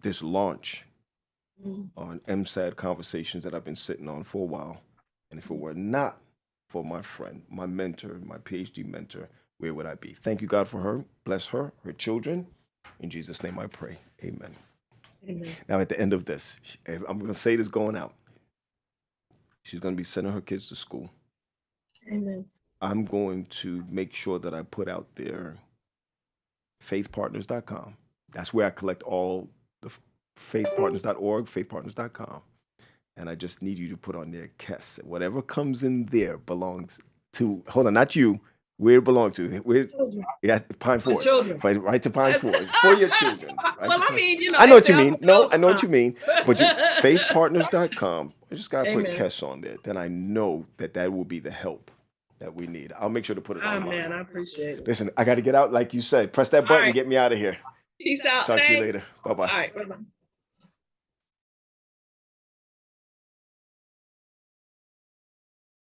this launch Mm. on MSAD conversations that I've been sitting on for a while. And if it were not for my friend, my mentor, my PhD mentor, where would I be? Thank you, God, for her. Bless her, her children. In Jesus' name I pray. Amen. Amen. Now, at the end of this, I'm going to say this going out. She's going to be sending her kids to school. Amen. I'm going to make sure that I put out there faithpartners.com. That's where I collect all the faithpartners.org, faithpartners.com. And I just need you to put on there, Kess. Whatever comes in there belongs to, hold on, not you, where it belongs to. Where, yeah, Pine Forest. children. Right to Pine Forest. For your children. Right Well, to I Pine- mean, I know what you if mean. they're No, out I know what the you mean. But faithpartners.com, I just got to put Amen. Kess on there. Then I know that will be the help that we need. I'll make sure to put it Ah, online. man, I appreciate it. Listen, I got to get out, like you said. Press that button, right. get me out of here. Peace out. Talk to you Thanks. later. Bye-bye. All right. Bye-bye.